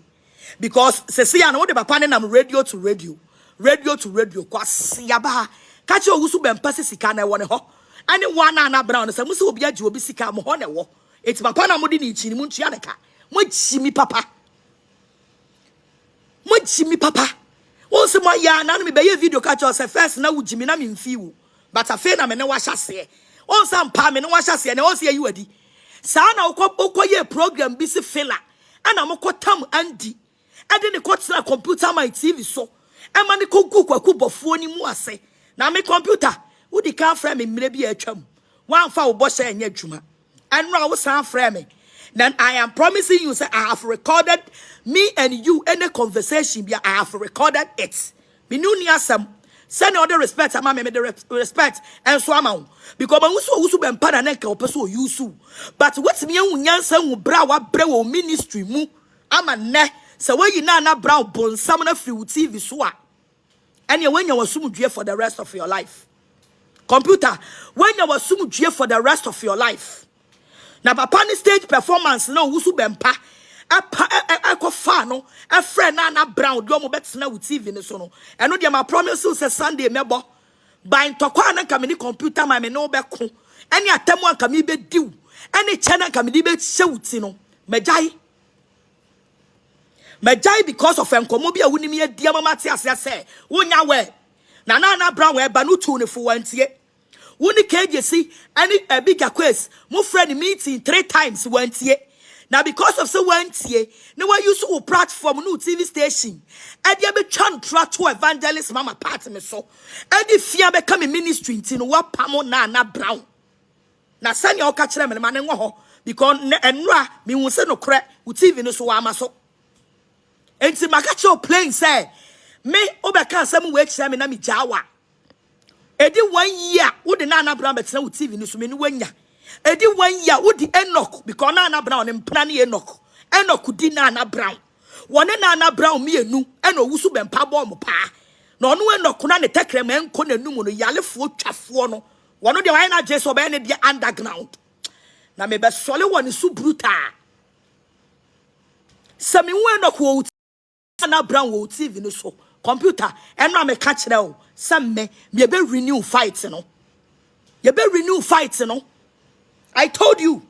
because se se ya no wo de papa ne nam radio to radio kwase yaba ka che ogusu bempa se sika na wo ne ho ani wa Naana Brown se muso obi agi obi sika mo ho ne wo eti papa na mo de ni chi ni mu ntua ne ka mo chimi papa mo jimi papa won se mo ya na no me be video catch us first na wo jimi na me mfi wo but afa na me ne wa hyase won sam pa me ne wa hyase na won se yi wadi sa na ukoye program bi se fela ana mo kotam andi ade ne kotira computer my TV so e ma ne kogu kwaku bofuo ni mu ase na me computer wo di kan frame me mire bi atwam wan fa wo bo sha enya adwuma enra wo san frame then I am promising you, say, I have recorded me and you in a conversation. I have recorded it. Me no ni asem. Send all the respect, ama me the respect and so amount. Because when usu be mpada na nka opeso yusu. But what me unyansa wu bra wa bre wo ministry mu ama ne se we na bra bonsam na free TV so a. And you when you assume for the rest of your life. Computer, when you assume for the rest of your life. Now, papa ni stage performance no usu bempa. Eko fa no, a friend Nana Brown, do mo bet na with TV ni so no. And no, my promise you say Sunday mebo. By tokwa na kami computer ma me no be ko. Any atemu an kami be diu. Any channel kami di be shewuti no. Mejai because of enkomo bi a wuni me dia mama ti ase say. Wonya we. Na Nana Brown we ba no tu ne fo wantie. Wuni Gyasi any bigger quiz. Mo friend meeting 3 times wantie. Now because of so wantie, no one use to platform no TV station. And you be trying to evangelist mama party me so. And if you become a ministry in what pamo Nana Brown. Na send your catch them and man because enra me won say no crack with TV no so amaso. And see my catch your plane say me obeka some wait say me na me jawa. Edi 1 year wo de Nana Brown betina with TV no so me no wanya. Edi 1 year wo di Enoch because Nana Brown empana ni Enoch di Nana Brown. Wone Nana Brown mienu eno wusu bempa bo mo pa. Na ono Enoch na ne tekrem enko na num no yalefo twafo no. Wono de wan na Gyasi Oba ne de underground. Na me be sole woni su brutal. Sami wo Enoch wo Nana Brown wo TV no so. Computer enra me catch kire o. Sam me be renew fight no. You be renew fight no. I told you.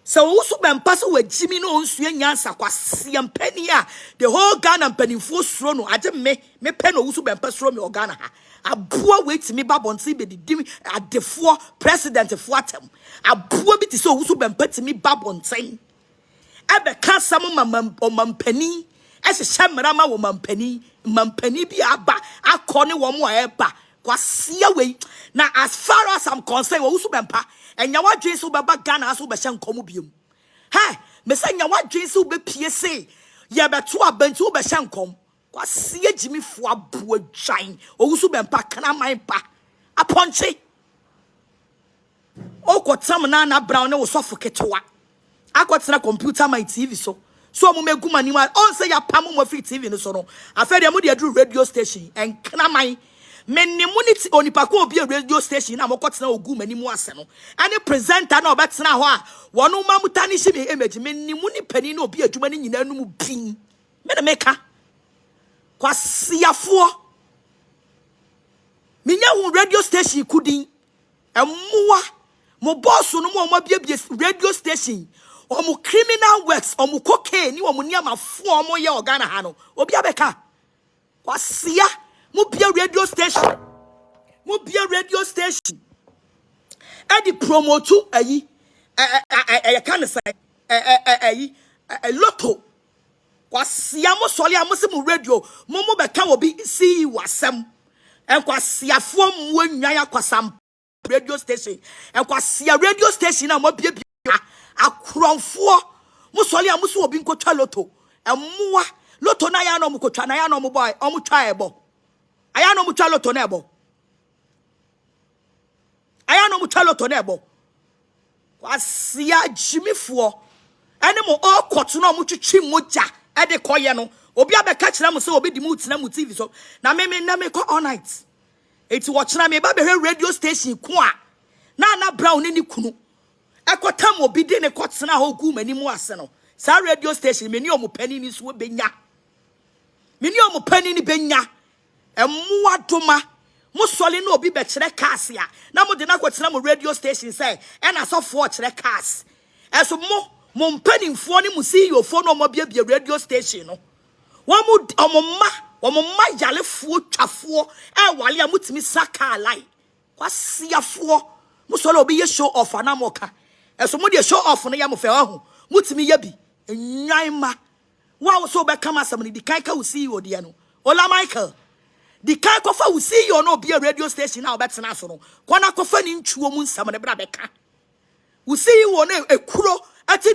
So also ben pass with Jimmy no unsu nyansa kwase mpani a the whole Ghana mpanimfo suro no aje me pen no also ben pass suro me Ghana ha. Aboa wait me babonti be di adefo president fo atem. Aboa bi ti so also ben pati me babonten. Ebe ka sam mampani ese hyemra ma wo mampani bi aba akone wo mo eba kwase we. Now, as far as I'm concerned, we bempa and yawa dreams will be back Ghana as we be shan komubium. Hey, me say yawa dreams will be PSA. Ya be 2 bentu be shan kom. Kwa siye Jimmy for buwe shine. Ogusu bempa kana my pa. A punchy. O kwa tam Nana Brown was suffocate wa. I got na computer my TV so. So mo me guma ni wa. On say ya pamu mo free TV no so no. I fed them dey do radio station and kana my menimuni onipako obi radio station na mokotena ogu manimu ase no ane presenter na obetena ho a wono mamutani shi me image menimuni pani na obi adwuma ni nyina nu mu bin me na meka kwasiafo minya hu radio station kudin emmoa mo boss no mo bia radio station o mo criminal works o mo cocaine ni o mo niama fo o mo ye Ghana ha no obi abeka kwasia mo bia radio station e di promote ayi can say lotto kwasia mo sole amose mo radio mo beka obi see wasem en kwasia fo mo nwan akwasam radio station en kwasia radio station na mo bia akronfo mo sole amose obi nkotwa lotto emmoa lotto na ya no mo kotwa na ya no mo boy o mo twa ebo aya no mutwa lotto na ebo kwasia jimifo ene mo okoto na mo twitwi moja e de koye no obi abeka kira mo se obi di mu tina mu TV so na me ko all night eti wo kira me ba be radio station ko a Nana Brown ni kunu ekotam obi de ne kotena ho gu mani mu ase no sa radio station me ni omupani ni so benya Emua doma musole no obi be kire cars ya na mo de na kwetena mo radio station say e na so for kire cars eso mo mpanimfo ni mu CEO fo no mo bia radio station no wo mo omomma yalefo twafo e wale a mutimi saka alai kwasiafo musole obi ye show off na mo ka eso mo de show off no ya mo fe ho mutimi ya bi enwan ma wa so be kama sam ni di kan ka wo CEO de no Ola Michael the kind of we see you no be a radio station now better na so no kwana kofa ni ntwuo mu nsam ne bra beka we see you on a kuro ati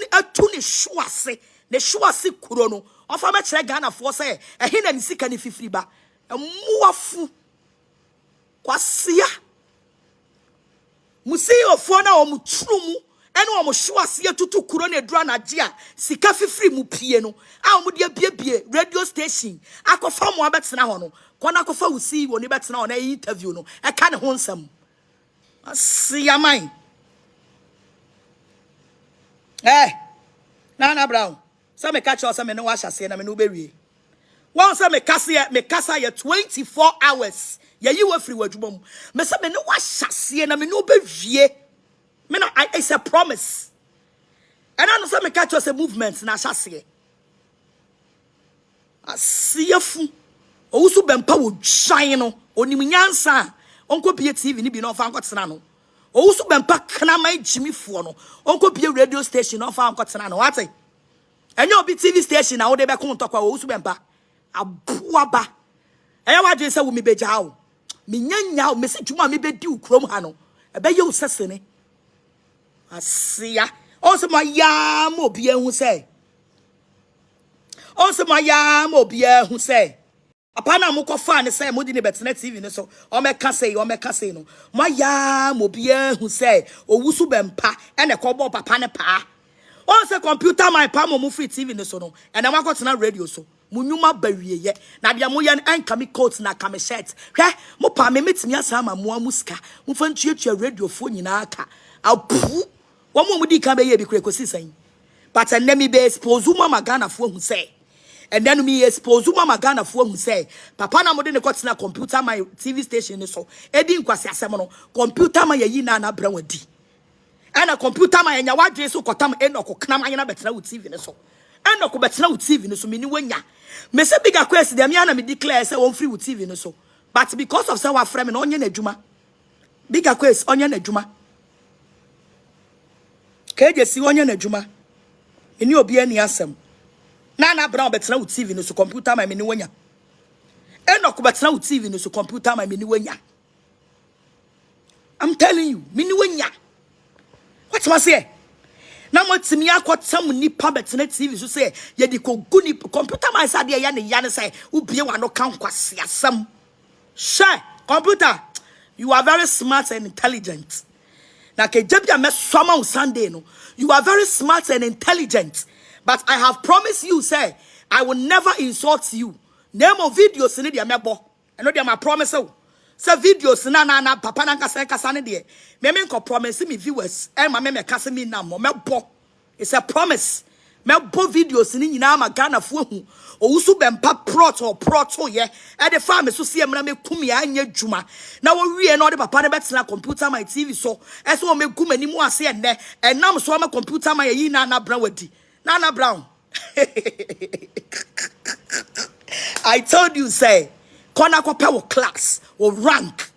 ni show ase ne sure si kuro no ofa me kire Ghana for say ehe na ni sika ni fifiri ba muafu kwasia musi ofo na o muturu mu ene o mo sure se tutu kuro na edura na je a sika fifiri mu pie no a o mo de biebie radio station akofa mo abetena ho no kona akofa usi wo ni betena ho na interview no e ka ne ho nsam asia man Nana Brown. So me catch us, me no wash ase na me no bewie. Once me kasa ye 24 hours. Ye you were free wadwum. Me say me no wash ase na me no bewie. Me no it's a promise. And I know say me catch us a movement na ase. Asiefu. Owusu bempa wo dwan no. Onim nyansa. Onko bie TV ni bi no fa nkotena no. Owusu bempa knama jimifo no. Onko bie radio station no fa nkotena no. What? Enyo bi TV station na wo de be ko ntokwa owusu bempa. Aboaba. Eya wadwe se wo mi beja wo. Me nyanya wo me se dwuma me bedi wo krom ha no. Ebe ye wo sesene. Asia. Onse ma ya mo bie hu se. Onse ma ya mo bie hu se. Apana mo ko fa ne say mo di ne betena TV ne so o me ka say no mo ya mo bia hu say owusu bempa ene ko bo papa ne pa on say computer my pa mo free TV ne so no ene ma ko tena radio so mo nyuma bawie ye na dia mo ye anka me coat na ka me shirt hwe mo pa me metimi asa ma mo amuska mo fa ntuatua radio fo nyina aka apu wo mo di ka be ye bi kure ko sisan but ene mi be expose mama Ghana fo hu say. And then me expose mama Ghana for who say papa na mode ne kwatena computer my TV station ne so edi nkwase asem no computer my yi na bra wadi ana computer my nya wadwe so kotam enoko knam anyana betena wo TV ne so enoko betena wo TV ne so meni wanya me se bigger quest dem ya na me declare say won free wo TV ne so but because of say wa frame no onye na adwuma bigger quest onye na adwuma Gyasi onye na adwuma eni obi ani asem Nana Brown betena wo TV no so computer my meni wanya. Enoko betena wo TV no so computer my meni wanya. I'm telling you, meni wanya. What must say? Na mo timi akotam nipa betena TV so say ye di ko guni computer my side ya ne say wo bie wa no kan kwase asem. Sure, computer, you are very smart and intelligent. Na ke jebia me soma on Sunday no. You are very smart and intelligent. But I have promised you, say, I will never insult you. Name of videos in the mebo. I know they my promise. Say videos na papa na kasa ne de. Me ko promise me viewers. E ma me kasa me na mo mebo. It's a promise. Mebo videos ni nyina ma Ghana fu hu. Owusu bempa proto ye. E de fa me so sie mna me kumi anya dwuma. Na wo wie na o de papa ne betena computer my TV so. E so me kum ani mu ase enne. Enam so ma computer my yi na bra wadi. Nana Brown. I told you, say, Kona ko power class or rank.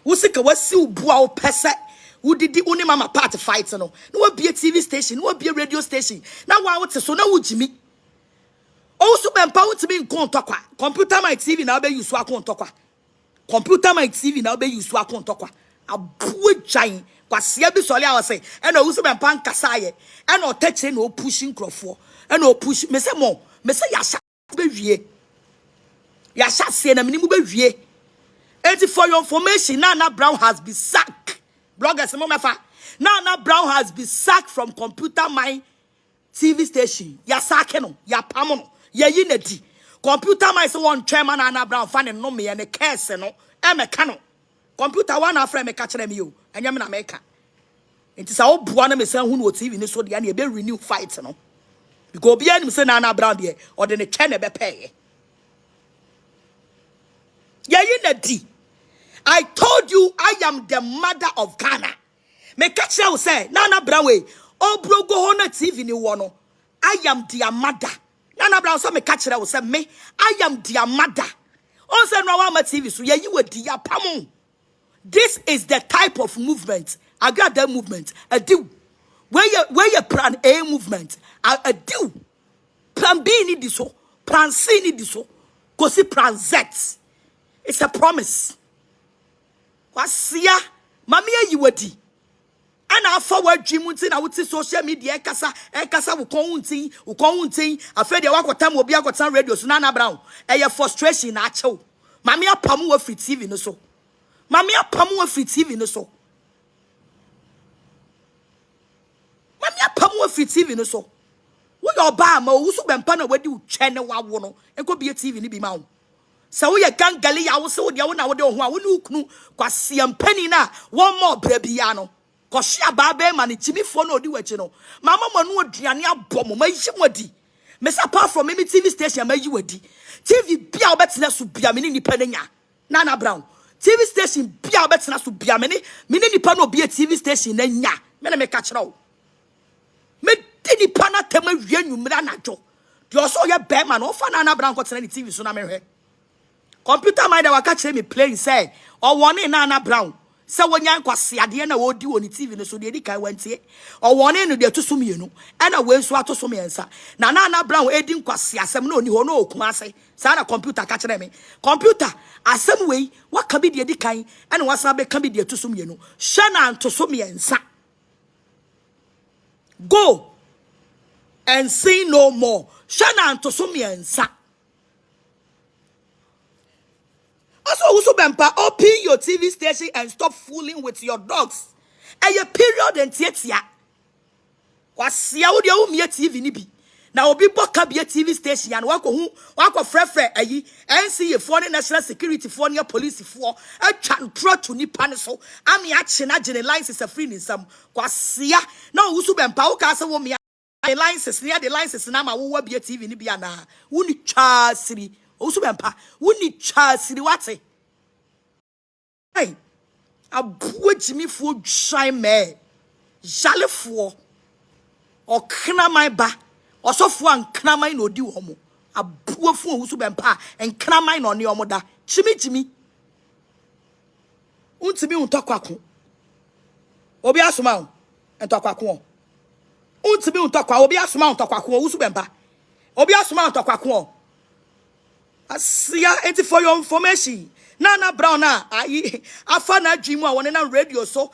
Usika wasi ubua o pese. Udidi uni mama party fight no. No be a TV station, no be a radio station. Now wa wote so na wujimi. Also bempa wutimi nkontokwa. Computer my TV na be use akontokwa. Computer my TV na be use akontokwa. Abuwe giant. Kwasia bi sole a say e na wusu bempa nkasa ye e na otache na opushing crofo e na opush me say ya sha be wie ya sha se na minimu be wie. And for your information, Nana Brown has been sacked. Bloggers mo mefa Nana Brown has been sacked from computer my TV station. Ya sake no ya pamono ya yinedi computer my so one chairman Nana Brown fan no me and case no e me kano computer one afre me ka kire me yo anya me na me ka enti sa oboa na me san hu no TV ni so de na e be renew fight no because obi anim say Nana Brown de or de ne che na be pay ya yinedi. I told you I am the mother of Ghana. Me catch you say Nana Brown we obro go on TV ni wono. I am their mother. Nana Brown so me catch you say me I am their mother. On say no wa TV so ye you we dia pam. This is the type of movement. Agradaa movement. A do. Where you plan A movement. A do. Plan B ni this so. Plan C ni this so. Go see plan Z. It's a promise. Wasia, mamia you wadi. And I forward Jimuntin, I would say social media, Ekasa will counting, afraid the work of time will be a some radio, Nana Brown, and your frustration, Nacho. Mamia Pamu of free TV, no so. Mamia Pamu of free TV, no so. Mamia Pamu of free TV, no so. We your bar, Mosu Bempana, where you channel one, and could be a TV, ni be mount. So we a gang galley, I was so the one I would know, quasi and penny na, one more brebiano. Koshia babe mani chimi fono di wechino. Mama manu diania bomo ma yimwadi. Mesa apart from me TV station ma yiwadi. TV bia obetina su bia me ni panenya. Nana Brown. TV station bia obetina su bia me ni nipa no bia TV station na nya. Me na me ka kira o. Me di nipa na tema wie nwumra na jo. Di oso ye be man o fa Nana Brown ko tena ni TV so na me hwe. Computer mind wa ka kire me play say o woni Nana Brown. So when you kwasi ade na wo di woni TV no so de di kan wantie o woni no de to so mienu e na we so ato so miensa na Nana Brown edi kwasi asem na oni ho no okun ase sa na computer ka kire me computer asem we waka bi de di kan e na wasa be ka bi de to so mienu hye na to so miensa go and say no more hye na to so miensa. Also, Bempa, open your TV station and stop fooling with your dogs. And your period and theater. Was Yaudia TV nibi. Now, be boka be a TV station and walk frefre ayi and see a foreign national security for your police for a chan pro to Nipanaso. I'm action agent license a free in some. Quasia. No, Usu Bempa, Casa woman. The license near the license and I'm a will be a TV nibiana. Wuni Chasiri. Osubempa, wuni Chasiri wate. Hey, a bridge me for shine me. Jale for or kna my ba or so for and kna my no do homo. A poor fool Osubempa and kna my no your mother. Chimmy. Untimi untakwaku. Obi asuma and takwaku. Untimi untakwa, Obi asuma untakwaku, Osubempa. Obi asuma untakwaku. Asia, enti for your information. Nana Brown, I found a dream on a radio so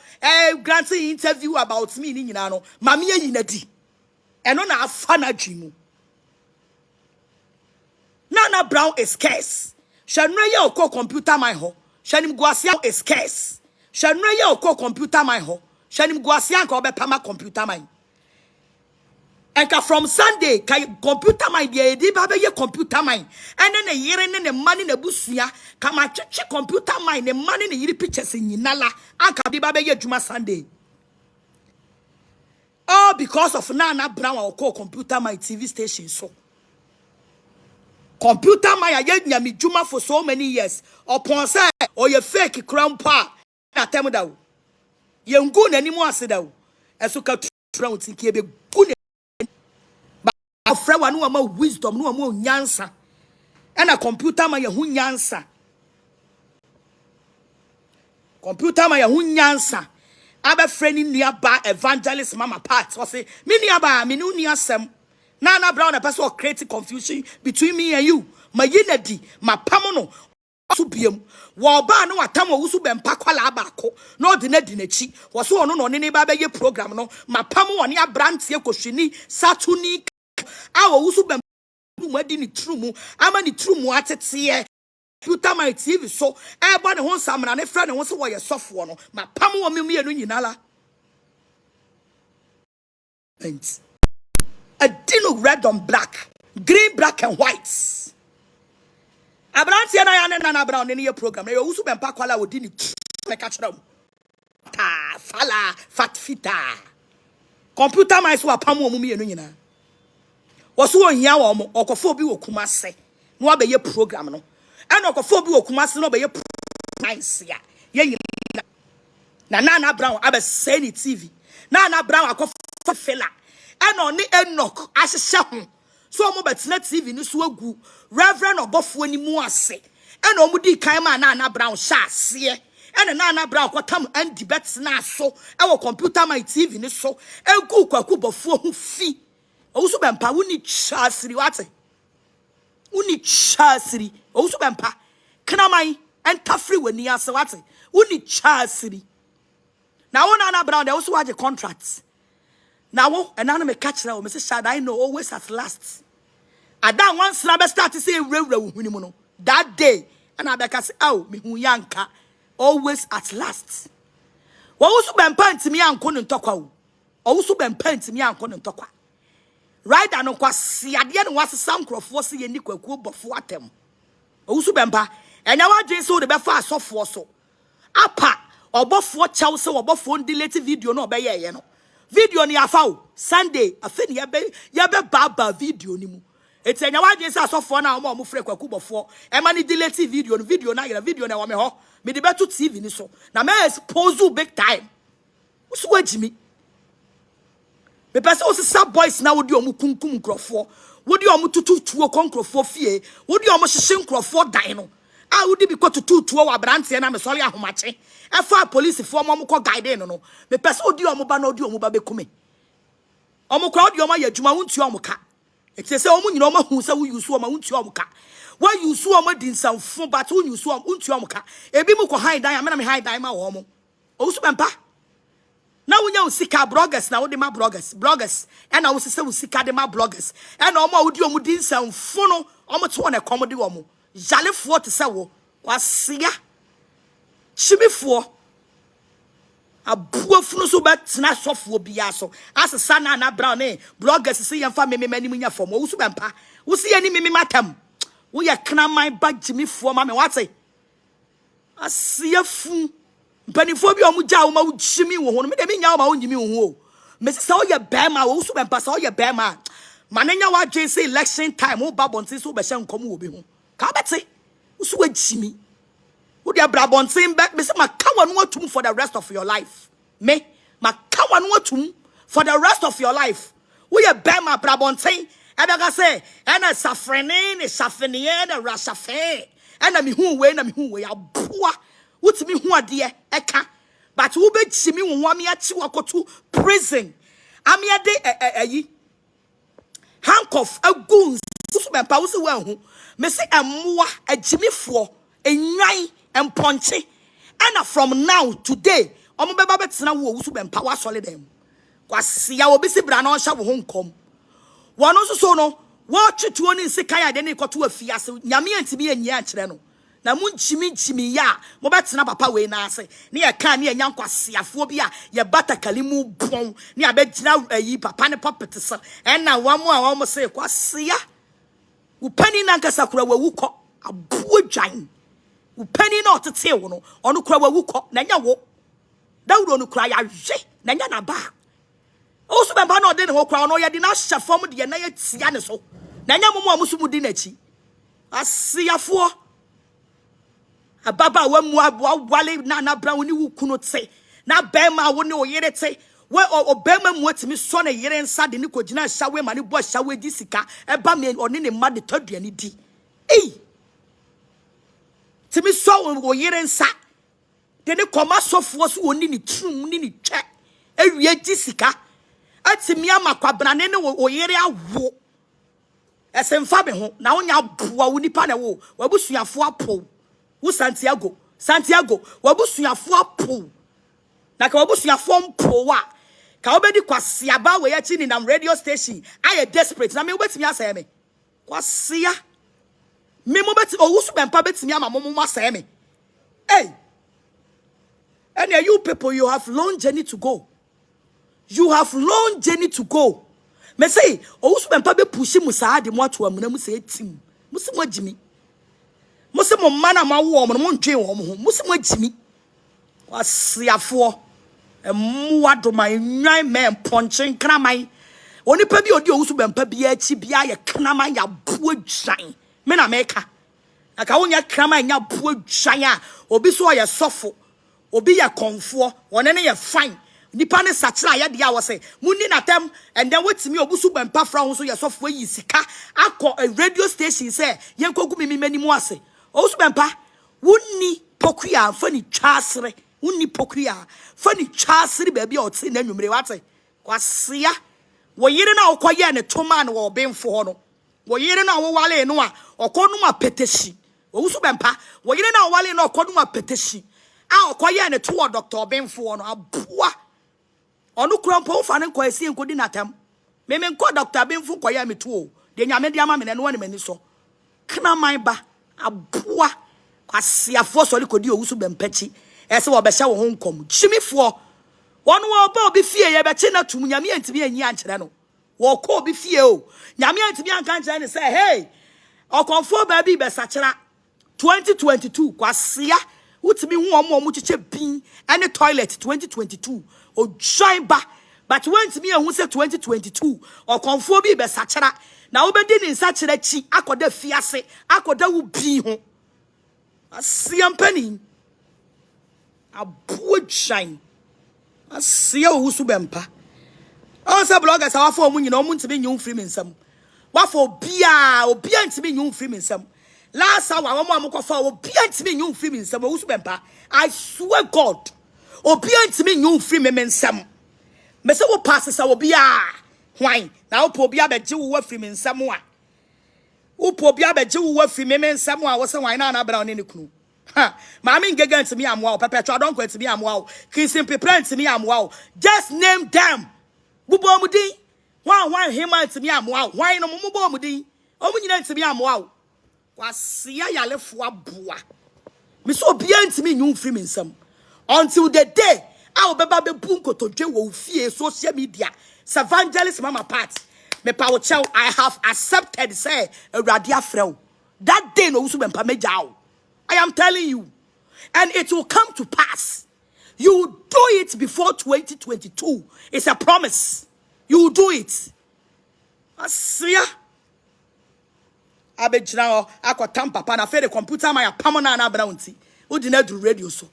granting interview about me in Nano, Mamia Yinadi. And on a fan a dream. Nana Brown is scarce. Shanraya or computer my ho. Shanim Guasian is scarce. Shanraya or computer my ho. Shanim Guasian or Bepama computer mine. And from Sunday, computer mine, the baby computer mine, and then a year and the money in the busia, come a check computer mine, the money in the pictures in Yinala, and can be baby Juma Sunday. All because of Nana Brown or call computer my TV station. So computer my yet Juma for so many years, or ponsa or your fake crown pa, na temuda. You good anymore, said out. And so cut round to keep a good. Friend one no more wisdom, no more nyansa. And a computer my hu nyansa. Computer my hu nyansa. Abe friend in nearby evangelist mama part. Was say, me nearby, me no near sem. Nana Brown a person creating confusion between me and you. My yinedi, my pamono. Subium. Waba no atamo usu bempa kwala abako. No dine dinechi. Wasu ono no nene babe ye program no. Ma pamo wani a brand ye koshini. Satuni. Awo usu bempa mwedi ni trumu. Ama ni trumu atetiye. Puta my TV so. Eba ne hon samana ne friend ne hon se wa ye software no. Ma pamo wa mimu ye no nyinala. Thanks. A dino red on black. Green, black and white. Abrantia na Nana Brown in your program. You also been pakwala with dini me catch them. Ta fala fat fita. Computer my so apamu omu ye no nyina. Woso won hia wo mo okofo bi wo kumase. No abeye program no. And okofo bi wo kumase no obeye nice ya. Ye na Nana Brown abe say ni TV. Nana Brown akofo fela. And on ni Enoch asese ho. So mo betina TV ni so agu Reverend Obofour ni mu ase e na omudi kan ma Nana Brown sha ase e na Nana Brown kwatam andi betina so e wo computer my TV ni so egu kwaku Obofour hu fi owusu bempa woni chasiri wate woni chasiri owusu bempa kana mai enta free wani ase wate woni chasiri Now one Nana Brown, they also had a contract. Now, and now me catch now, Mrs. Shad, I know always at last. I don't want to start to say that day, and I can say, oh, me yanka, always at last. What also been pen to me and couldn't talk. Also been pen to me and couldn't talk. Right, and on quasi, I didn't want some crop for see any quick before them. Also bempa, and now I just saw the best fast off for so. Apa, or both what Chelsea or both phone deleted video no bay, you know. Video ni afau Sunday, a thing yabe baba video ni mu. It's a now I just saw for now more frequent before. And many deleted video na video na wame ho. Me the better TV ni so. Na me expose you big time. What's what Jimmy? Me person also sub boys now would you kunkum crofo. Would you tutu to a concrofo fee? Would you shin crofo dino? I would be got to 2 hour brands and I'm sorry how much. F4 police for Momo guide no. Me person odi omuba no odi omuba be kume. Omo crowd your my juma won't you omuka. It says omu you know who say we use oma won't you omuka. Why you saw my din some phone but when you saw won't you omuka. Ebi mu ko high die am high die ma omo. Osu bempa. Now we know sika bloggers now the my bloggers and I was say we sika the my bloggers and omo odi omu din some phone omo to na comedy omo. Jale for to say wo wasia chibifo abuafunu so bet na sofo bia so as sana na brown bloggers say yemfa me nya fom wo so bempa wo see ani me matam wo ye kna man ba jimifo ma me wate asia fu mpanifo bi omu ja wo ma wo jimi wo ho me de me nya wo ma wo nyimi wo ho me se wo ye bema wo so bempa so wo ye bema manenya wa dwen say election time wo ba bontin so be hye nkom wo bi ho ka beti wo so wajimi wo dia bra bontin be me se maka wanu atum for the rest of your life me maka wanu atum for the rest of your life wo ye bema bra bontin e be ga say ena safrene ne safenie na rasafe ena me hu we aboa wotimi hu ade eka but wo be chimi wo ami achi wakoto prison ami ade ayi handcuff aguns so be pa wo se wa hu me se emmoa agimifo enwan emponche and from now today omo beba betena wo so be pa wa solid dem kwase ya obi se bra na on sha wo honkom wono so no wo twetuo ni nsekan ade ne ikoto afiase nyame antimi anyia akire no na mun chimi ya mo betena papa we na ase ne ye kan ne anya nkwaseafo bi a ye batakali mu bon ne abegina ayi papa ne puppet so and na wamo a wamo se kwase ya upani na nkasa kura wawuko abuo dwan upani na otete wo no ono kura wawuko na nya wo dawuro no kura ya hwe na nya na ba o so be ba na ode ne ho kura no ye di na hye fom de na ye tia ne so na nya momo amusu mu di na chi asiafo ababa wamu wale na bra woni wukuno te na bema wo ne oyere te we obema mu atimi so na yere nsa de ne kogina hyawe ma ne bo hyawe di sika eba me oni ne ma de taduane di timi so wo yere nsa de ne koma sofo so oni ne trum ni ne twa ewie di sika atimi amakwabra ne wo yere awo esemfa be ho na wonya boa wo nipa na wo wabusuafo apo wo Sandiago wabusuafo apo na ka wabusuafo mpo wa ka obedi kwase aba we yachi ni nam radio station I desperate na me wetimi asay me kwase ya me mo beti owusu bempa betimi ama mo asay me hey and you people you have long journey to go me say owusu bempa be pushi musa ade mo ato amuna mu say tim musi mo agimi musi mo mana ma wo mo ndwe wo mo ho musi mo agimi kwase afo emwa do my nwan men ponchen kraman oni pa bi odi owusu bempa bi achi bia ye kraman ya buo dwan me na meka aka wonya kraman nya buo dwan a obi so ye sofo obi ye konfo wone ne ye fine nipa ne sachira ya dia wo say muni na tem and then wetimi obusu bempa fra ho so ye sofo yi sika akọ a radio station say yenkogu mimani mu ase owusu bempa wonni pokua fani twasere unni pokria fani chasiri baby oti na nwumre wate kwasea wo yire na okoye ne toma na wo benfo ho no wo yire na wo wale no a okonu ma peteshi owusu bempa wo yire na wale na okonu ma peteshi a okoye ne to Dr. Obenfo no aboa onu krompo fa ne kwa esi enkodi natam me nko Dr. Obenfo koye me to de nyame de ama me ne no ne mani so kna man ba aboa kwasiafo so le kodi owusu bempachi ese wo be hye wo honkom chimifo wonu wo ba obi fie ye be chi na tum nyame antimi anyi ankere no wo ko obi fie o nyame antimi anka ankere ne say hey okonfo ba bi be sachera 2022 kwasia utimi hu omo chiche bin any toilet 2022 o join ba but when timi ehun say 2022 okonfo bi be sachera na wo be di ni sachera chi akoda fiase akoda wo bin ho asiampani abuo shine asia ohusu bempa on say bloggers awafo omu nyina omu ntimi nyum free mensam wafo obia ntimi nyum free mensam last hour omo amokofa obia ntimi nyum free mensam ohusu bempa I swear God obia ntimi nyum free mensam me say wo pass sa obia hwan na wo po obia beje wo free mensam a wo po obia beje wo free mensam a wo say hwan na na bra oni ne kunu ha mama ngega ntimi amwa o perpetual don kwa ntimi amwa o kissing people ntimi amwa o just name them bubo omudin wan hema ntimi amwa o wan no mubo omudin omunyina ntimi amwa o kwasia yalefo aboa me so bia ntimi nyum free mensam until the day I will be nkotojwe wo fie social media evangelist mama part me pa wo chew I have accepted say Awurade afrew that day no usu bempa mejaw I am telling you and it will come to pass you will do it before 2022 it's a promise you will do it asia abejina akotam papa na fe the computer my pamona na bra unti odi na du radio so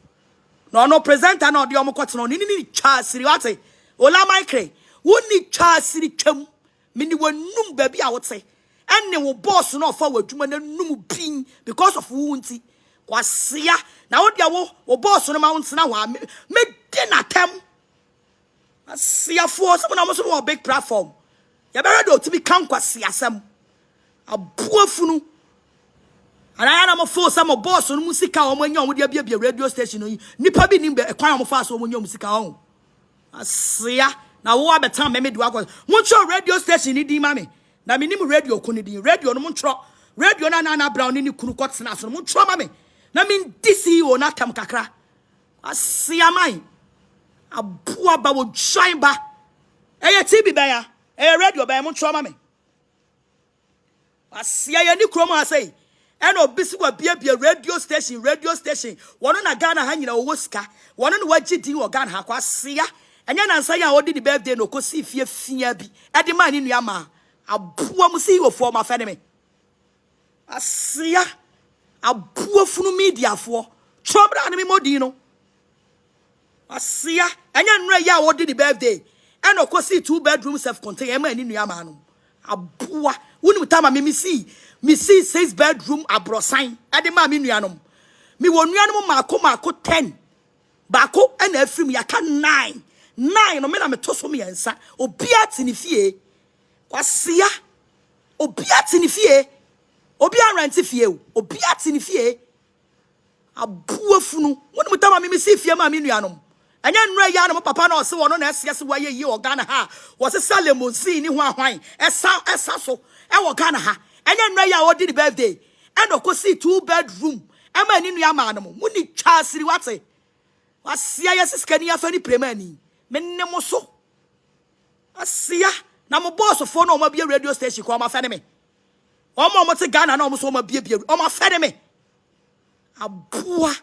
no presenter na odi omukot no ni twa siri wate ola micre woni twa siri twam mini wonum ba bi a wote enne wo boss no fa wadwuma na num pin because of wunti kwasia na wodi wo boss no ma wonti na wa me di na tem asia fo so na mo so no big platform ya be ready to be kan kwasia sam abuafunu ana na mo fo some boss no musika o mo nya o mo dia bia radio station no nipa bi nim be kwan o mo fa so o mo nya musika o asia na wo abetan me do akọ mo tro radio station ni di ma me na me nim radio ko ni di radio no mo tro radio na brown ni kunu kotena so mo tro ma me na me DC o na tam kakra asia man abua ba wo join ba eye TV ba ya radio ba mo tro ma me asia ya ni kromo asai eno bisi wa bia radio station wono na Ghana ha nyina wo sika wono no wagidi wo Ghana ha kwa asia enya na nsa ya odi di birthday no ko si fia bi e de man ni nua ma aboa mu si wo fo ma fe ne me asia aboa funu media fo chobra ne me modi no asia enya nra ya odi di birthday eno ko si 2-bedroom self contained e ma ni nua ma no aboa wonu tama me see 6-bedroom abrosan ade ma me nuanom me wo nuanom maako 10 baako na afrim ya ka 9 no me na me to so me yansa obia tini fie kwasia obia tini fie obia rent fie obia tini fie abuafunu wonu tama me see fie ma me nuanom anya nra ya no papa na ose wono na ese waye yi o Ghana ha wo se Salemo si ni ho ahwan esa so e wo Ghana ha anya nra ya wo di the birthday and okosi 2-bedroom ama ni nua ma no mu ni twa siri wate wasia ya siskani afa ni premani menne mo so asia na mo boss fo na o ma bia radio station ko o ma fa ne me o ma te Ghana na o mo so o ma bia o ma fa ne me abua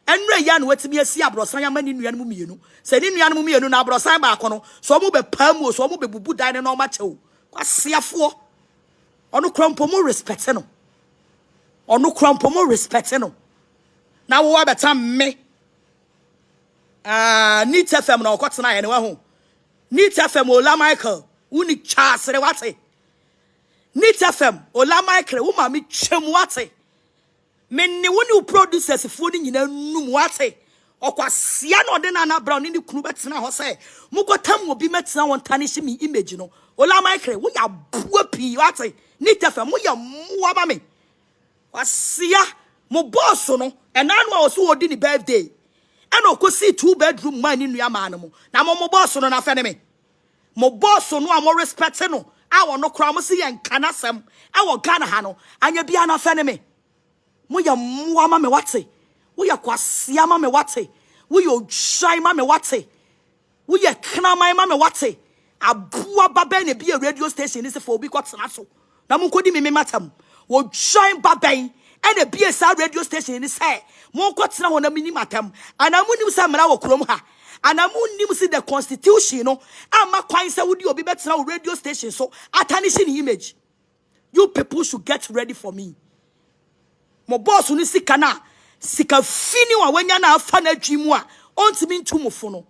enra ya no watimi asi abrosan ya mani nua no mu mienu se ni nua no mu mienu na abrosan ba akono so mo be pamu so mo be bubu dan na o ma chew kwasiafo onu krompo mo respect no onu krompo mo respect no na wo abeta me Neat FM na okotena ye ne wa ho Neat FM Ola Michael uni chasere wate Neat FM Ola Michael wo ma me twem wate menni woni producers fo ni nyina num wate okwasia na ode na brown ni kunu betena ho se mukotam obi metena won tanish me image no Ola Michael wo ya bua pi wate Neat FM wo ya muwa ba me wasia mo boss no enanu a oso odi ni birthday no ko see 2-bedroom man in your man mo na mo boss no na fe ne me mo boss no a mo respect no a no kra mo see en kanasem e wo Ghana ha no anya bia na fe ne me mo ya mo ma me wate wo ya kwasia ma me wate wo yo shine ma me wate wo ya kna ma me wate abua baba na bi a radio station is for obi kwatena so na mo kodi me matam wo shine baba and a bi a radio station is say mo kwatena ho na mini matam ana mo nim sa mra wo krom ha ana mo nim si the constitution no ama kwan say wo di obi betena wo radio station so atanishi image. You people should get ready for me. Mo boss ni sika na sika fini wa wenya na afa na dwimu a ontimi ntumofo no.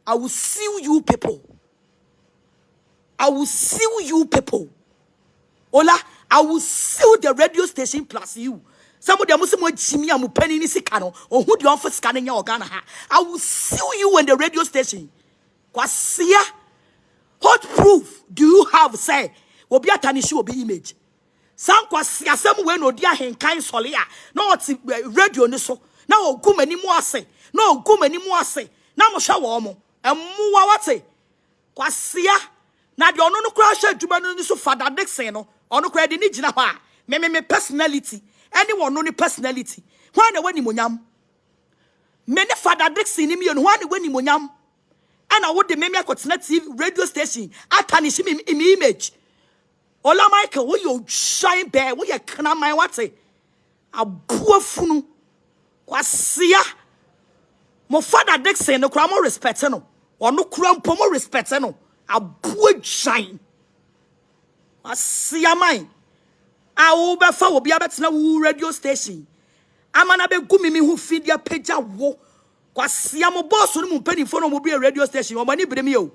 I will seal you people. I will seal you people. Ola, I will seal the radio station plus you. Some of them must mo jimi amu penny ni sika no. Who the office scanning your Ghana ha. I will seal you in the radio station. Kwasia, what proof do you have say? Obi atanishi obi image. Sam kwasia sem we no dia henkan sole a. Na what radio ni so. Na ogu mani mu ase. Na ogu mani mu ase. Na mo hwa wo mo. Emuwa wate. Kwasia na de ono no kura hwa adwuma no ni so Father Dixon no. Ono kura de ni gina ho a. Me personality. Anyone no ni personality. Why na wani monyam? Me ne Father Dixon ni me no why na wani monyam? And I would the meme akotena TV radio station atanishi me image. Ola Michael, wo you shine bear, wo you kana my wate. Abuafunu. Kwasia. Mo Father Dixon no kra mo respect no. Ono kra mpo mo respect no. Abu shine. Kwasia man. A wo be fa wo bia betena wo radio station. Amana be gumi mi hu fidia pagya wo. Kwasia mo boss no mo penifo no mo be radio station. O mani breme o.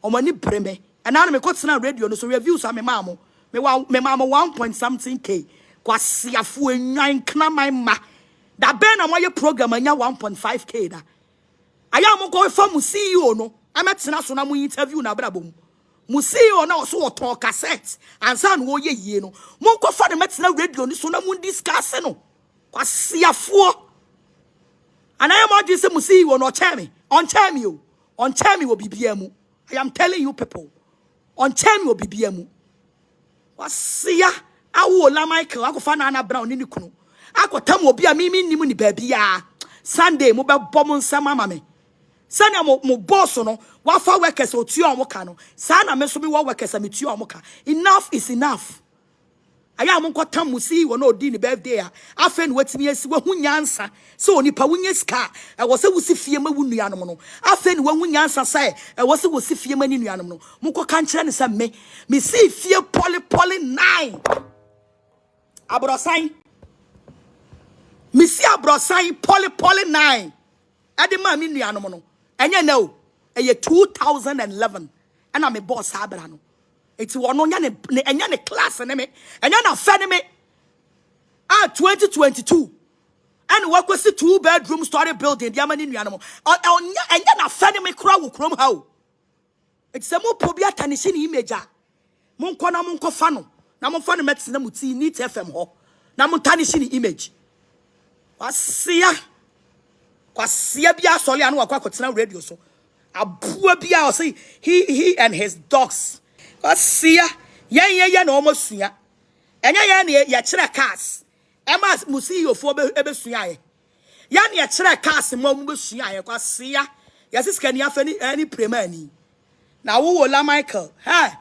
O mani breme. And now me kwatena radio no so reviews am me mamo. Me mamo 1.something K. Kwasia fu enwan kna my ma. Da ben na moye program anya 1.5K da. Aya mo go fa mu CEO no. Ametena so na mo interview na brabom. Mu CEO na so oton cassette. Ansa no ye yie no. Mo ko fa de metena radio no so na mo discuss no. Kwasia fu. And I am not just saying, you will not tell me. On tell me will be BMU. I am telling you people. On tell me will be BMU. What's ya? I will la Michael. I go find Anna Brown in the canoe. I go tell me be a mimi ni muni baby ya. Sunday mo be bomb sama mame. Sunday mo boss no. Wafa workers o tuo amoka no. Sana me so me wa workers am tuo amoka. Enough is enough. Aya mo kwata musi wo na odi ni birthday a afa no watimi asi wo hunyansa se onipa wunye ska e wo se wusi fie ma wunuanom no afa no wunyansa sai e wo se wusi fie ma ni nuanom no mo ko kan kire ne se me si fie poly 9 abrosan me si abrosan poly 9 ade ma mi nuanom no enye na o eye 2011 ana me boss abra no. It's one on any class and me and yana fed me 2022 and what was the 2-bedroom story building the amani animal and yana fed me crowd chrome how it's a more probia tanishin image monkona monko fano na mon fano medicine muti need FM ho na mon tanishin image kwasia bia sole anu akwa radio so abua bia o say he and his dogs. Kwasia yen na omosua enya yen ne ye kire cars ema musi yofo ebesua ye yen ye kire cars mo besua ye kwasia yesiska ni afani ani premani na wo la Michael ha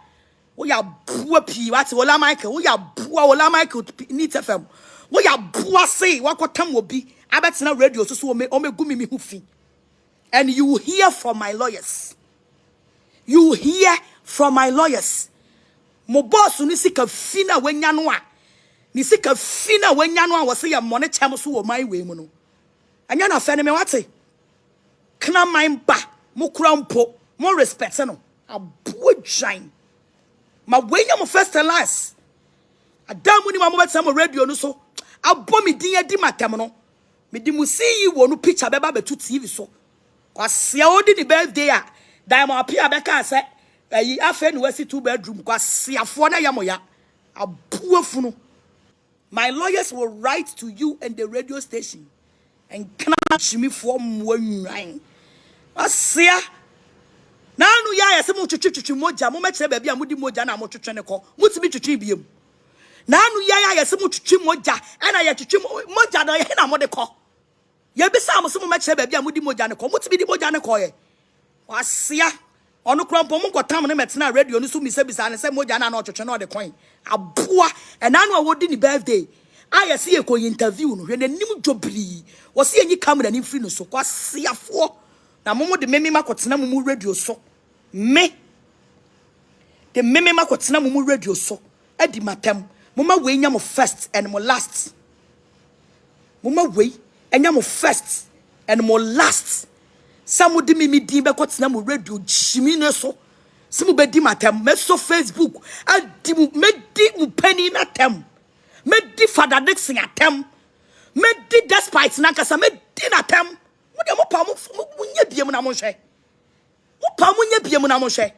wo ya bua pi what wo la Michael wo ya bua wo la Michael need FM wo ya bua say wakotam obi abetena radio so omegumi mi hufi. And you will hear from my lawyers. You will hear from my lawyers. Mo boss ni sika fina wenya no a. Ni sika fina wenya no a wo se ye money cham so wo my we mu no. Anya na fa ne me wate. Kna man ba, mo kura mpo, mo respect no. Abojan. Ma wenya mo first and last. Adamu ni ma mo betam radio no so. Abo me din adi matam no. Me di mu see you wo no picture beba betu TV so. Kwasia odi ni birthday a. Diamond appear beka say afa no wasi 2-bedroom kwasiafo na yamoya abuafunu. My lawyers will write to you and the radio station and Jimmy form one line. Asia. Nanu ya se mo twetwe moja mo meche ba bia mudi moja na mo twetwe ne ko mutimi twetwe biem nanu ya se mo twetwe moja na ya twetwe moja na ye na mo de ko ye bi sa mo se mo meche ba bia mudi moja ne ko mutimi di moja ne ko ye wasia onu krompo mo kotam ne metena radio no so mi se bisa ne se moja na na twetwe na de koin aboa nanu a wodi ni birthday aye se ye ko interview no hwe nanim dwobri wo se enyi camera ni free no so kwasiafo na mo de memi makotena mo radio so me the meme makotena mumu radio so edi matem mama we nya mo first and mo last mama we enya mo first and mo last samu di mimi din be kotena mo radio jimi ne so simu be di matem me so Facebook adi mu me di mu penny na tem me di Father Dixon atem me di despite na kasa me di na tem mo de mo pa mo nya biem na mo hwe Upa munye bie mu na mo hwe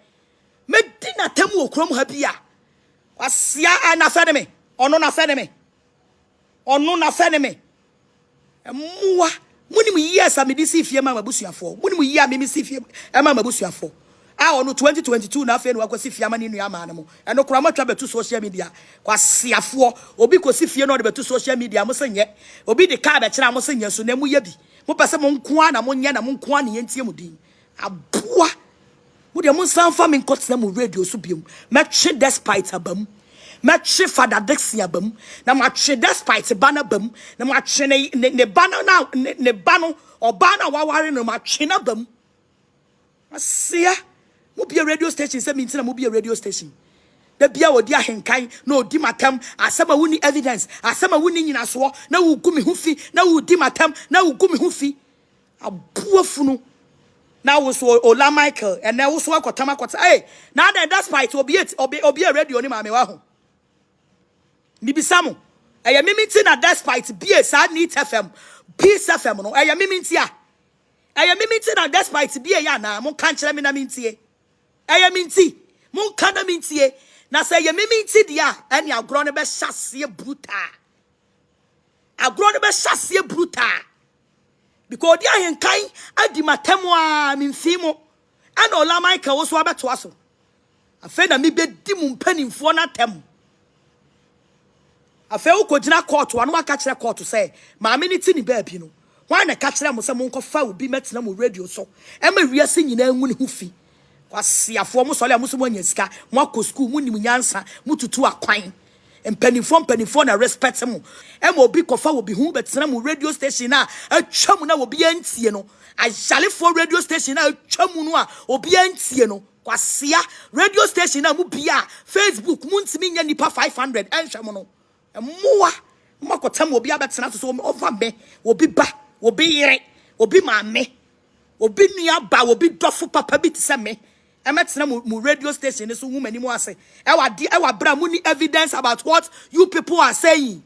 me di na temu okrom ha bia wasia na fe de me ono na fe de me ono na fe de me muwa munim years a me di si fie ma mabusuafo munim year me si fie ma mabusuafo a ono 2022 na fe no akwasi fie ma ni nua ma na mo eno kura matwa betu social media kwasiafo obi ko si fie no de betu social media mo senye obi de ka be kira mo senye so na mu ye bi mo pese mo nko a na mo nye na mo nko a ne yentie mu din aboa wo de mo sanfa me nkotena mo radio so biom matche despite abam matche Father Dixon abam na matche despite bana bam na matche ne bana na ne bano obana waware no matche na bam asia mo be radio station say me ntina mo be radio station da bia wodi ahenkan na odi matam asema woni evidence asema woni nyina so na wo gumi ho fi na wo di matam na wo gumi ho fi aboa funu now was Ola Michael and now was what Tamakota. Hey, now that's why it will be a radio ni mame waho. Nibisamu. I am mimiti na despite be a sad need FM. Peace FM no. I am mimiti ya. I am mimiti na despite be a yana. Mon can't tell me na mintie. I am minti. Mon kana mintie. Na say ya mimiti dia. And ya grown be chassis bruta. A grown be chassis bruta. Because dia henkai adi matemwa mimfimo ana Ola Michael wo so abeto aso afa na me bedi mu mpanimfo na tem afa wo kogina court wa no aka kire court say maame ni ti ni baabi no wan na ka kire mo say mo nkofa obi metena mo radio so e ma wiase nyina ngu ne ho fi kwasiafo mo so le mo so mo nya sika mo akọ school mo nim nyansa mo tutu akwan mpanimfo na respect mu e ma obi kofa obi hu betena mu radio station na atwam na obi antie no ajalefo radio station na atwam no a obi antie no kwasia radio station na mu bia Facebook mu ntimi nya nipa 500 enhwem no muwa makotam obi abetena so over me obi ba obi yire obi maame obi nua ba obi dofo papa bi tse me emetena mu radio station so woman ni mu ase ewa bra mu ni evidence about what you people are saying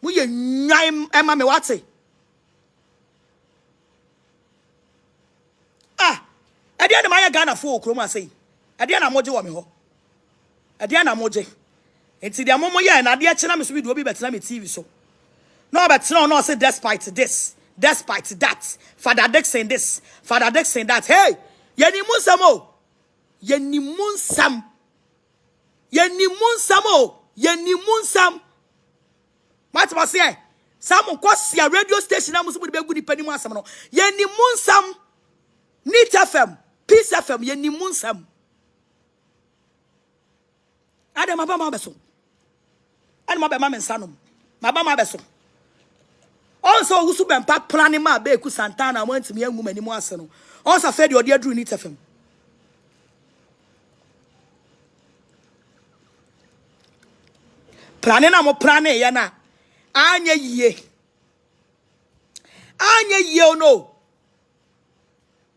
mu ye nwan ema me wate ade na maya Ghana fo okrom ase ade na moje wo me ho ade na moje enti de amomo ye na ade akina me so bi do obi betena me TV so no betena no say despite this despite that Father Dixon this Father Dixon that hey yeni musamo yeni munsam o yeni munsam matwa say sam kwasi radio station na musu be gudi pani mu asam no yeni munsam Nit FM Peace FM yeni munsam adam aba ma beso adam aba ma mensanom ma beso also wusu bempa planning ma be ku Santana want me angu mani mu ase no also fed odi adru Nit FM planning na mo planning ya na anya yie no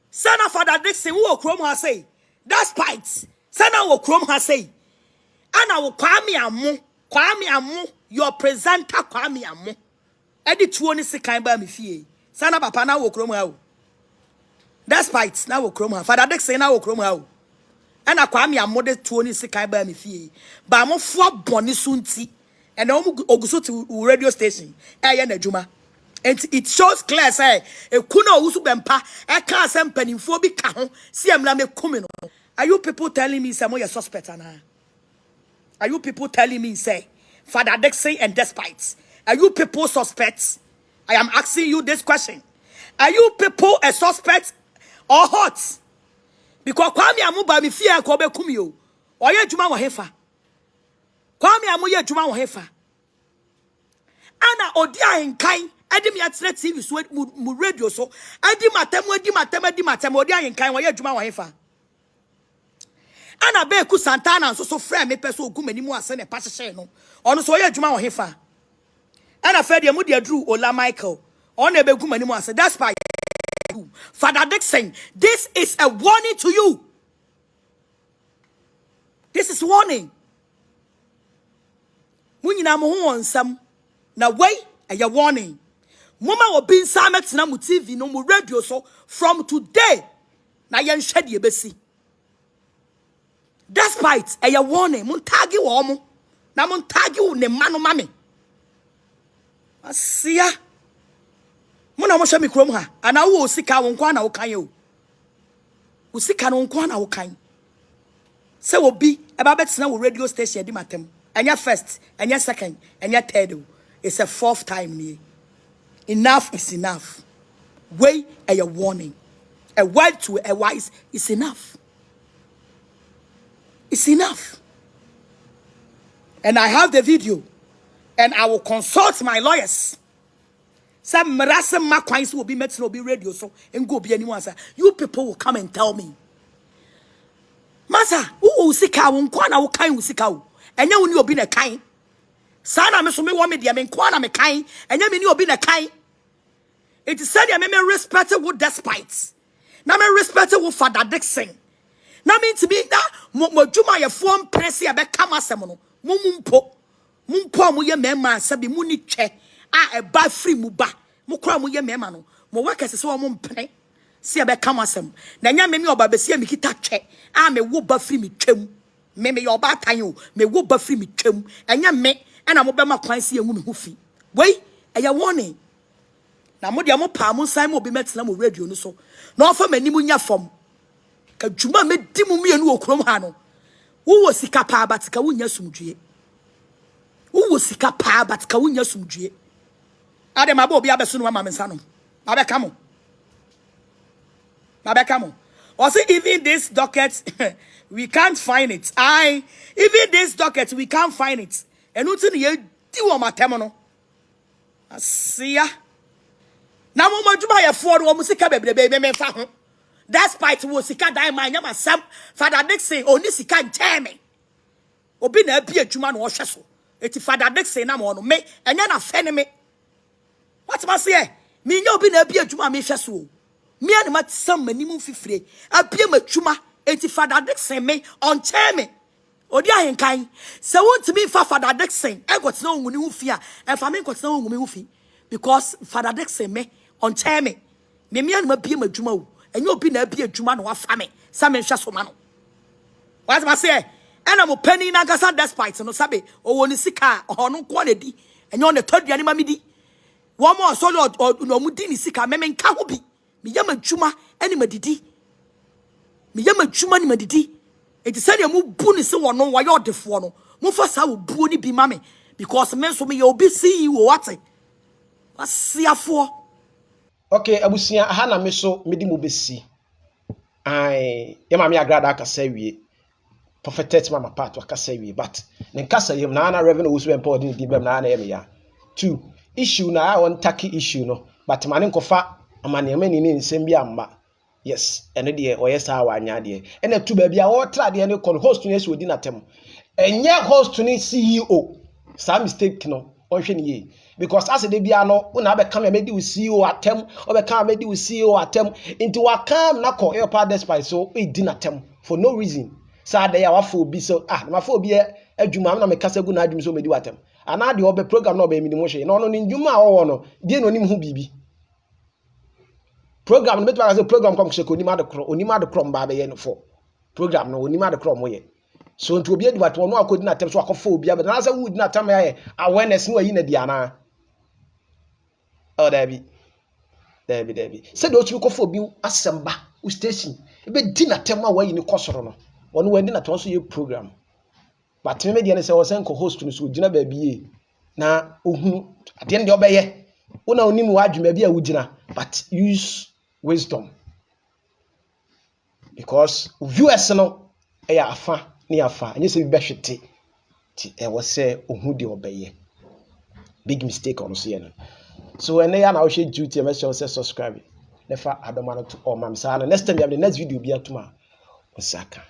sana Father Dixon wo krom ha say that's spite sana wo krom ha say ana wo kwame amu your presenter kwame amu edi tuo ni sekan ba me fie sana papa na wo krom ha o that's spite na wo krom ha Father Dixon na wo krom ha o ana kwame amu de tuo ni sekan ba me fie ba mo fo boni so nti ena oguso ti radio station eye na adwuma And it shows clear say e kuna usu bempa e ka asem panimfo bi ka ho se emla me kumi no. Are you people telling me some of your suspects ana? Are you people telling me say Father Dixon and Despite? Are you people suspects? I am asking you this question. Are you people a suspect or hot? Because kwami amuba mi fear ko be kumi o. Oye juma wo hefa. Kwami amuye juma wo hefa. Ana odi ahenkan edi mi atre TV so mu radio so edi matem odi ahenkan wo ye juma wo hefa. Ana be ku Santana so frɛ me pɛ so ogumani mu ase ne pa hyehye no ɔno so ye adwuma wɔ hefa. Ana fɛ de mu de adru Ola Michael ɔno be gumani mu ase. That's why Father Dixon, this is a warning to you. This is warning. Munyina mo ho onsam na wei a warning. Mama obi nsa metena mu TV no mu radio so from today na yen hwede e besi. Despite a warning, Montagi woman, na Montagi ne mano mami. Asia Mona Mosha Mikromha, and I will seek our Kwana Okayo. Who seek an Onkwana Okai. So will be about now radio station, Dimatem, and your first, and your second, and your third. It's a fourth time near. Enough is enough. Way a warning. A word to a wise is enough. It's enough. And I have the video. And I will consult my lawyers. Some Marasa Makwais will be met to be radio. So and go be anyone. You people will come and tell me. Masa, who seek out Kwana will kind seek out. And now when you've been a kind. Sana Missumi want me dear men Kwana me kind. And then when you've been a kind. It is said I may respect with despite. Now me respect with Father Dixon. Na mean to be that mo juma ye form press ya be kama asem no mumpo mo ye mema sabi mu ni twe a ba free mu ba mo kra mo ye mema no mo workers so mo mpene se ya be kama asem na nya me oba be se mi kita twe a me wo ba free mi twam me ye oba tan o me wo ba free mi twam enya me na mo be ma kwan se enwu me ho fi wei eya warning na mo de mo pa mo san mo be metena mo radio no so na ofa mani mu nya fom ka juma me di mu mienu okrom ha no wo sika pa batka wo nya sumdue wo sika pa batka wo nya sumdue ade ma ba obi abeso no ma mensa no ma be kamo or say even this docket we can't find it. Even this docket we can't find it. Enu ti ne ye di wo matem no asia na mo madwuma ye fo no mo sika bebrebe me fa ho. Despite wo sika dai man nyama sam Father Dixon oni sika nteme obi na abi adwuma no ohwe so eti Father Dixon na mo no me enya na fe ne me what must say me nya obi na abi adwuma me hwe so me ani ma sam manimu fifire abi madwuma eti Father Dixon me on teme odi ahenkan se won to me fa Father Dixon e got na onwuni hu fi a e fa me got na onwumi hu fi because Father Dixon me on teme me ani ma bi madwuma o and you'll be a be a Juman or family. Some in Shasomano. What must say? And I'm a penny Nagasa despite no sabe or one sika or no quality. And you're on the third Yanimamidi. One more solo or no Mudini sika, Memen Kahobi. Me yama Juma, any medidi. Me yama Juma, medidi. It is said you move boony so or no why you're the fono. Mufasa will boony be mammy because men so me you'll be see you what it. What's see for? Okay, abusia hana me so medi mo besi. Ai, ye ma me Agradaa kasa wie. Prophetess mama part wa kasa wie, but ne kasa yem na na revenue wo so important di bem na na yem ya. 2, issue na I want taki issue no, but mane nkofa amane mani ni nsem bi amma. Yes, ene de oyesa wa anya de. Ene tu ba bia wo tra de ne kon host ni esi odi na tem. Enye host ni CEO. Some mistake no. Because as the bia no una be come medi with CEO atem or be come medi with CEO atem into wa come na call your part despite so e din atem for no reason sa dey ya wafo bi so ma fo bi adwuma na me kasa gu na adwuma so medi watem ana de obe program no be mi mo hwe no ni ndwuma a wo no de no nim ho bibi program no beto as program come sheko onima de kro mba be ye no for program no onima de kro mo ye so nti obi edi wato no akodi na atem so akofo obi abeda na sa wudi na atem ya awareness no ayi na di ana. Oh, Debbie. Said those who go for you Asem Aba who station. Be dinner tema where you kosoro. One wedding at also your program. But me median say was enko host no so gina baby. Na ohunu at the end obeye. Una onim wadwuma bia wugina, but use wisdom. Because viewers no eya afa ni afa. Enye se bi behwete. Ti e was say ohu de obeye. Big mistake on so no. So and now we should Jude make sure say subscribe. Never adomano to Oman. So next time we have the next video be atuma. Osaka.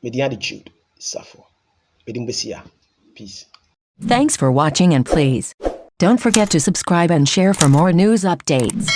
Media the Jude. Safo. Media peace. Thanks for watching and please don't forget to subscribe and share for more news updates.